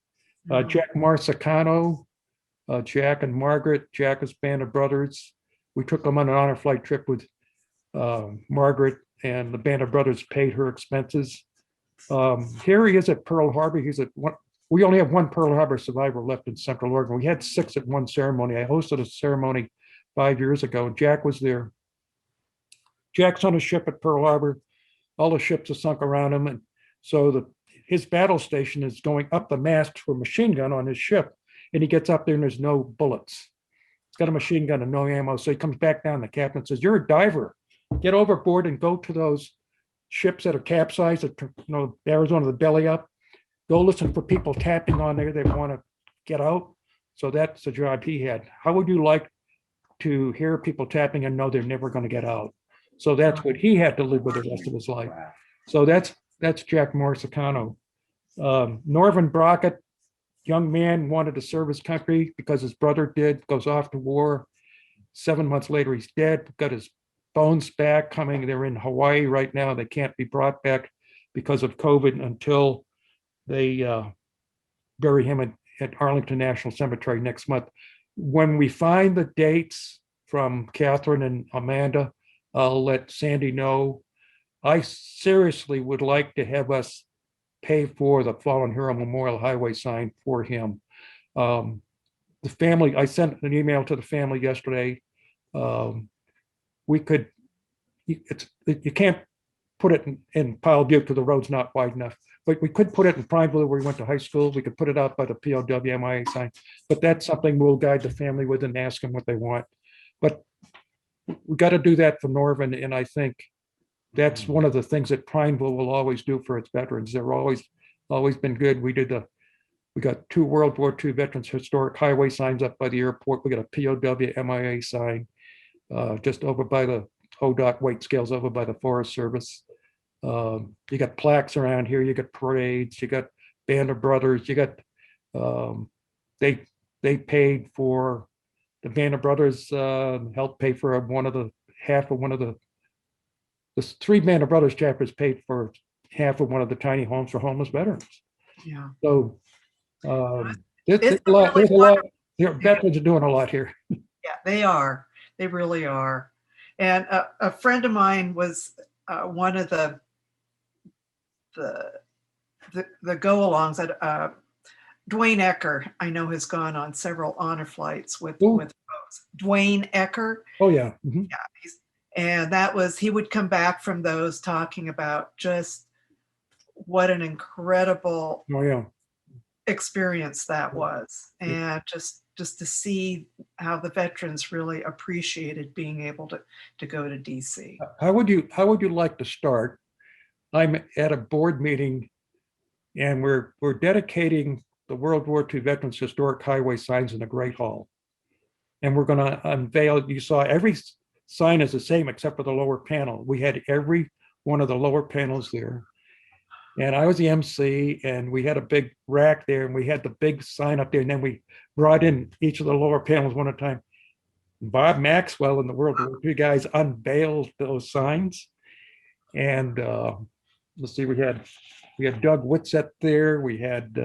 Jack Marsicano, Jack and Margaret, Jack is Band of Brothers. We took them on an honor flight trip with Margaret, and the Band of Brothers paid her expenses. Here he is at Pearl Harbor. We only have one Pearl Harbor survivor left in Central Oregon. We had 6 at one ceremony. I hosted a ceremony 5 years ago. Jack was there. Jack's on a ship at Pearl Harbor. All the ships are sunk around him. And so his battle station is going up the mast for a machine gun on his ship. And he gets up there and there's no bullets. He's got a machine gun and no ammo. So he comes back down. The captain says, "You're a diver. Get overboard and go to those ships that are capsized, that, Arizona, the belly up. Go listen for people tapping on there. They want to get out." So that's the job he had. How would you like to hear people tapping and know they're never going to get out? So that's what he had to live with the rest of his life. Wow. So that's Jack Marsicano. Norman Brockett, young man, wanted to serve his country because his brother did, goes off to war. 7 months later, he's dead, got his bones back coming. They're in Hawaii right now. They can't be brought back because of COVID until they bury him at Arlington National Cemetery next month. When we find the dates from Catherine and Amanda, I'll let Sandy know. I seriously would like to have us pay for the Fallen Hero Memorial Highway sign for him. The family, I sent an email to the family yesterday. You can't put it in Powell Butte because the road's not wide enough, but we could put it in Prineville where we went to high school. We could put it out by the POW MIA sign, but that's something we'll guide the family with and ask them what they want. But we got to do that for Norman, and I think that's one of the things that Prineville will always do for its veterans. They're always been good. We got 2 World War II veterans historic highway signs up by the airport. We got a POW MIA sign just over by the ODOT weight scales over by the Forest Service. You got plaques around here. You got parades. You got Band of Brothers. You got they paid for the Band of Brothers, helped pay for half of one of the 3 Band of Brothers chapters paid for half of one of the tiny homes for homeless veterans. Yeah. So there's a lot. Veterans are doing a lot here. Yeah, they are. They really are. And a friend of mine was one of the go-alongs at Dwayne Ecker. I know has gone on several honor flights with folks. Dwayne Ecker. Oh yeah. Mm-hmm. Yeah, and he would come back from those talking about just what an incredible experience that was, and just to see how the veterans really appreciated being able to go to DC. How would you like to start? I'm at a board meeting, and we're dedicating the World War II Veterans Historic Highway signs in the Great Hall, and we're going to unveil. You saw every sign is the same except for the lower panel. We had every one of the lower panels there. And I was the MC, and we had a big rack there, and we had the big sign up there, and then we brought in each of the lower panels one at a time. Bob Maxwell and the World War II guys unveiled those signs. And let's see, we had Doug Whitsett there. We had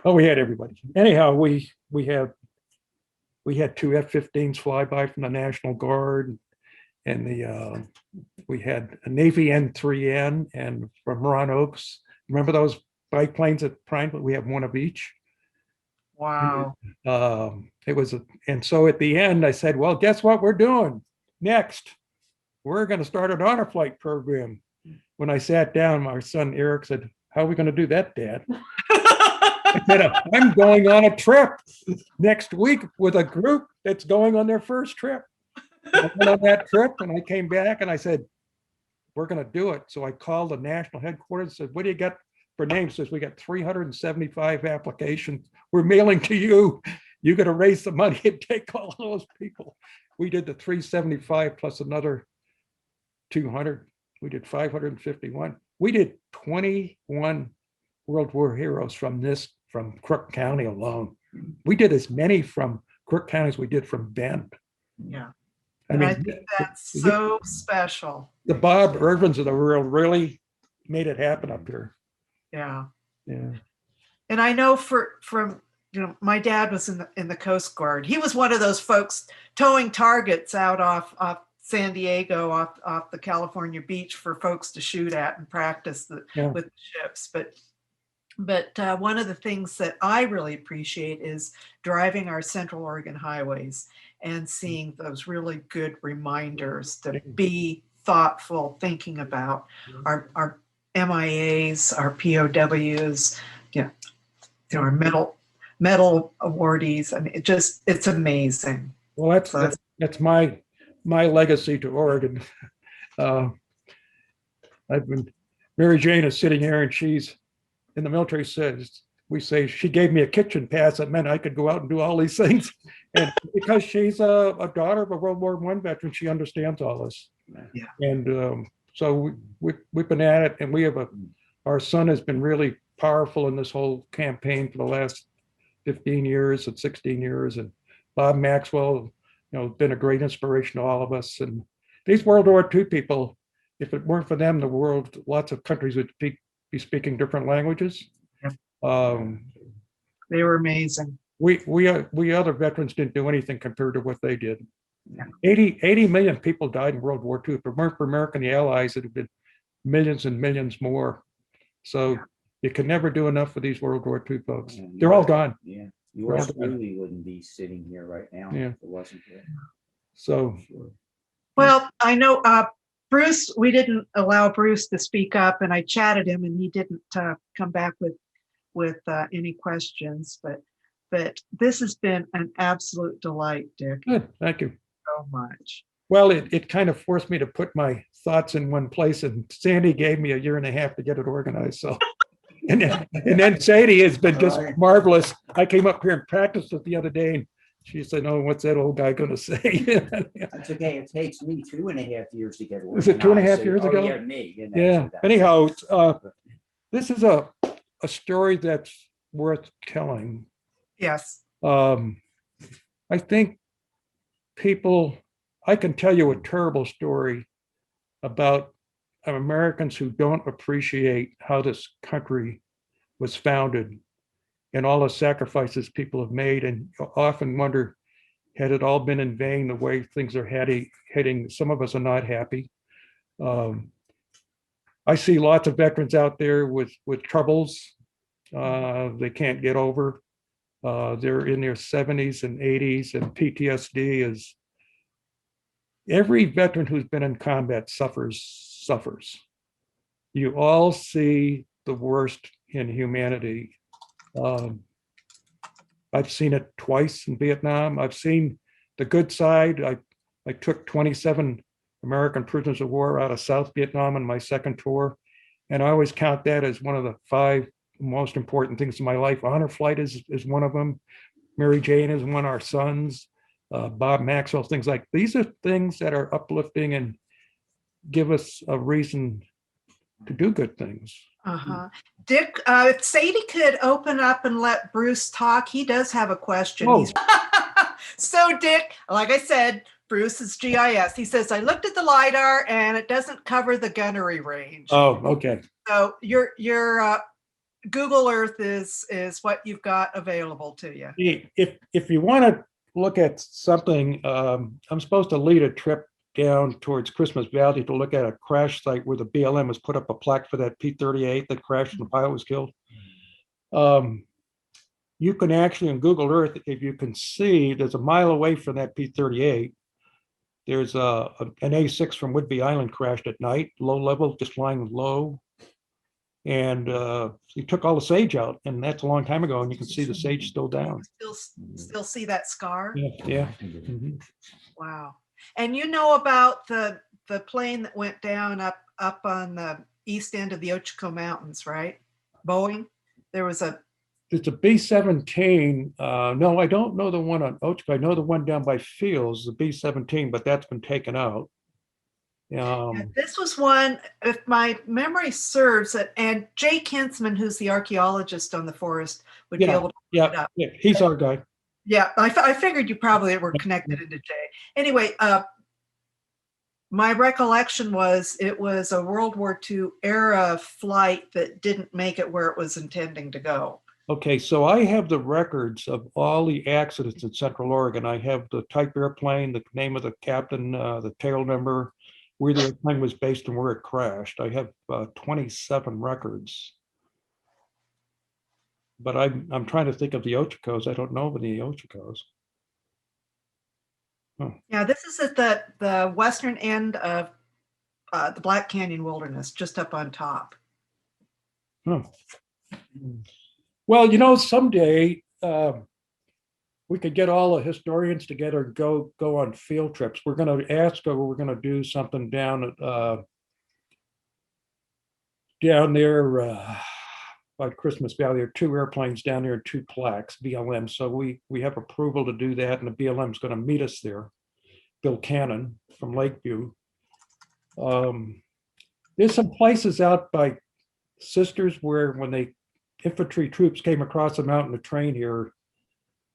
everybody. Anyhow, we have We had 2 F-15s fly by from the National Guard, and we had a Navy N3N and from Ron Oaks. Remember those biplanes at Prime? We have one of each. Wow. It was, and so at the end, I said, well, guess what we're doing next? We're going to start an honor flight program. When I sat down, my son Eric said, how are we going to do that, Dad? I said, I'm going on a trip next week with a group that's going on their first trip. I went on that trip and I came back and I said, we're going to do it. So I called the national headquarters and said, what do you got for names? Says, we got 375 applications. We're mailing to you. You got to raise the money and take all those people. We did the 375 plus another 200. We did 551. We did 21 World War heroes from Crook County alone. We did as many from Crook County as we did from Bend. Yeah. I mean, I think that's so special. the Bob Irvins of the world really made it happen up here. Yeah. Yeah. And I know from my dad was in the Coast Guard. He was one of those folks towing targets out off San Diego, off the California beach for folks to shoot at and practice with the ships. But one of the things that I really appreciate is driving our Central Oregon highways and seeing those really good reminders to be thoughtful, thinking about our MIAs, our POWs, our medal awardees. I mean, it's amazing. Well, that's my legacy to Oregon. Mary Jane is sitting here and she's in the military. We say she gave me a kitchen pass. That meant I could go out and do all these things. And because she's a daughter of a World War I veteran, she understands all this. Yeah. And so we've been at it, and our son has been really powerful in this whole campaign for the last 15 years and 16 years. And Bob Maxwell, been a great inspiration to all of us. And these World War II people, if it weren't for them, the world, lots of countries would be speaking different languages. They were amazing. We other veterans didn't do anything compared to what they did. 80 million people died in World War II. If it weren't for America and the Allies, it would have been millions and millions more. So you can never do enough for these World War II folks. They're all gone. Yeah, yours truly wouldn't be sitting here right now if it wasn't for that. So, well, I know Bruce, we didn't allow Bruce to speak up, and I chatted him, and he didn't come back with any questions. But this has been an absolute delight, Dick. Good, thank you so much. Well, it kind of forced me to put my thoughts in one place, and Sandy gave me a year and a half to get it organized. So, and then Sadie has been just marvelous. I came up here and practiced it the other day, and she said, "Oh, what's that old guy going to say?" That's okay. It takes me 2.5 years to get organized. Was it 2.5 years ago? Yeah, me. Yeah. Anyhow, this is a story that's worth telling. Yes. I think I can tell you a terrible story about Americans who don't appreciate how this country was founded and all the sacrifices people have made, and often wonder, had it all been in vain the way things are heading? Some of us are not happy. I see lots of veterans out there with troubles they can't get over. They're in their 70s and 80s, and PTSD is, every veteran who's been in combat suffers. You all see the worst in humanity. I've seen it twice in Vietnam. I've seen the good side. I took 27 American prisoners of war out of South Vietnam on my second tour, and I always count that as one of the 5 most important things in my life. Honor flight is one of them. Mary Jane is one, our sons, Bob Maxwell, things like these are things that are uplifting and give us a reason to do good things. Dick, if Sadie could open up and let Bruce talk, he does have a question. Oh. So Dick, like I said, Bruce is GIS. He says, I looked at the LiDAR and it doesn't cover the gunnery range. Oh, okay. So your Google Earth is what you've got available to you. If you want to look at something. I'm supposed to lead a trip down towards Christmas Valley to look at a crash site where the BLM has put up a plaque for that P-38 that crashed and the pilot was killed. You can actually, on Google Earth, if you can see, there's a mile away from that P-38. There's an A6 from Whidbey Island crashed at night, low level, just flying low. And he took all the sage out, and that's a long time ago, and you can see the sage still down. Still see that scar? Yeah. Mhm. Wow. And you know about the plane that went down up on the east end of the Ochiko Mountains, right? Boeing. There was It's a B-17. No, I don't know the one on Ochiko. I know the one down by Fields, the B-17, but that's been taken out. this was one, if my memory serves it, and Jay Kinsman, who's the archaeologist on the forest, would be able to look it up. Yeah, he's our guy. Yeah, I figured you probably were connected into Jay. Anyway, my recollection was it was a World War II era flight that didn't make it where it was intending to go. Okay, so I have the records of all the accidents in Central Oregon. I have the type airplane, the name of the captain, the tail number, where the airplane was based and where it crashed. I have 27 records. But I'm trying to think of the Ochikos. I don't know of any Ochikos. Yeah, this is at the western end of the Black Canyon Wilderness, just up on top. Huh. Well, someday we could get all the historians together and go on field trips. We're going to ASCO, we're going to do something down there by Christmas Valley. There are 2 airplanes down there and 2 plaques, BLM. So we have approval to do that, and the BLM is going to meet us there. Bill Cannon from Lakeview. There's some places out by Sisters where when infantry troops came across the mountain to train here,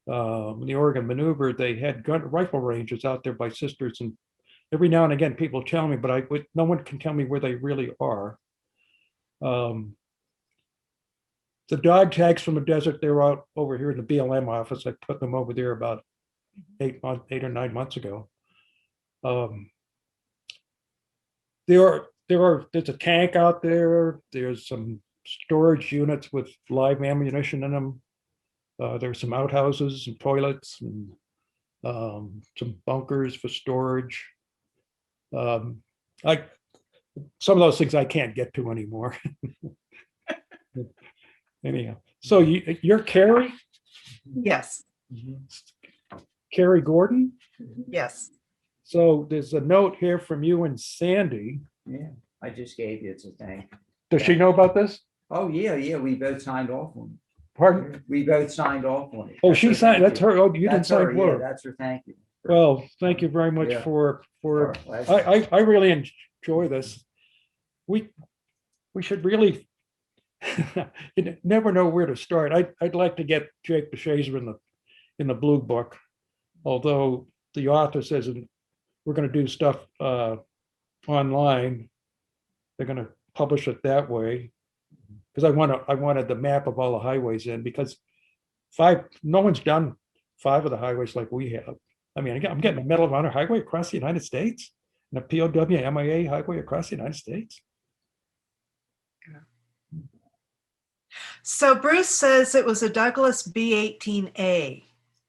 in the Oregon maneuver, they had rifle ranges out there by Sisters, and every now and again people tell me, but no one can tell me where they really are. The dog tags from the desert, they're out over here in the BLM office. I put them over there about 8 or 9 months ago. There's a tank out there. There's some storage units with live ammunition in them. There's some outhouses and toilets and some bunkers for storage. Some of those things I can't get to anymore. Anyhow, so you're Carrie? Yes. Carrie Gordon? Yes. So there's a note here from you and Sandy. Yeah, I just gave you, it's a thank. Does she know about this? Oh, yeah, we both signed off on it. Pardon? We both signed off on it. Oh, That's she her signed, thank that's you. her. Oh, you didn't That's her, sign yeah, for her. that's her thank you. Well, thank you very much Yeah. for Pleasure. I really enjoy this. We should really you never know where to start. I'd like to get Jake DeShazer in the blue book, although the author says we're going to do stuff online. They're going to publish it that way because I wanted the map of all the highways in, because no one's done 5 of the highways like we have. I mean, I'm getting a Medal of Honor highway across the United States and a POW MIA highway across the United States. So Bruce says it was a Douglas B-18A.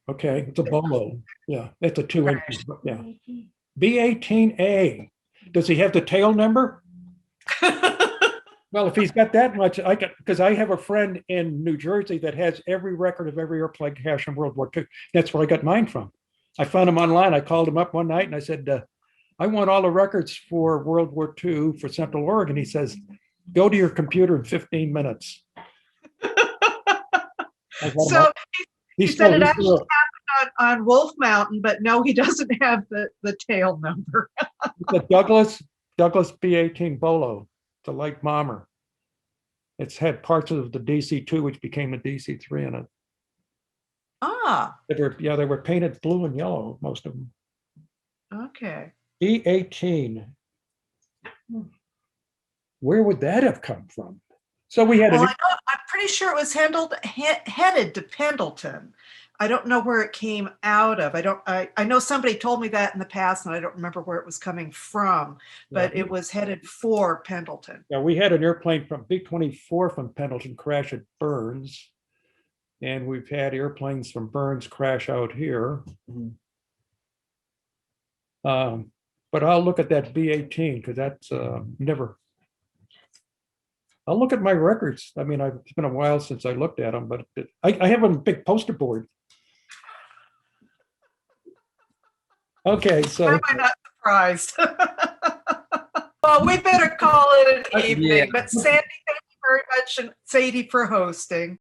Okay, it's a Bolo. Yeah, it's a 2-inch. Yeah, B-18A. Does he have the tail number? Well, if he's got that much, because I have a friend in New Jersey that has every record of every airplane crash in World War II. That's where I got mine from. I found him online. I called him up one night and I said, I want all the records for World War II for Central Oregon. He says, go to your computer in 15 minutes. So he said it actually happened on Wolf Mountain, but no, he doesn't have the tail number. The Douglas B-18 Bolo, the light bomber. It's had parts of the DC-2, which became the DC-3 in it. Ah, They were painted blue and yellow, most of them. okay. B-18. Where would that have come from? So we had Well, I'm pretty sure it was headed to Pendleton. I don't know where it came out of. I know somebody told me that in the past, and I don't remember where it was coming from, but Yeah. it was headed for Pendleton. Yeah, we had an airplane from Big 24 from Pendleton crash at Burns. And we've had airplanes from Burns crash out here. But I'll look at that B-18 because that's never. I'll look at my records. I mean, it's been a while since I looked at them, but I have a big poster board. Okay, Why so am I not surprised? Well, we better call it an evening. Yeah. But Sandy, thank you very much, and Sadie for hosting.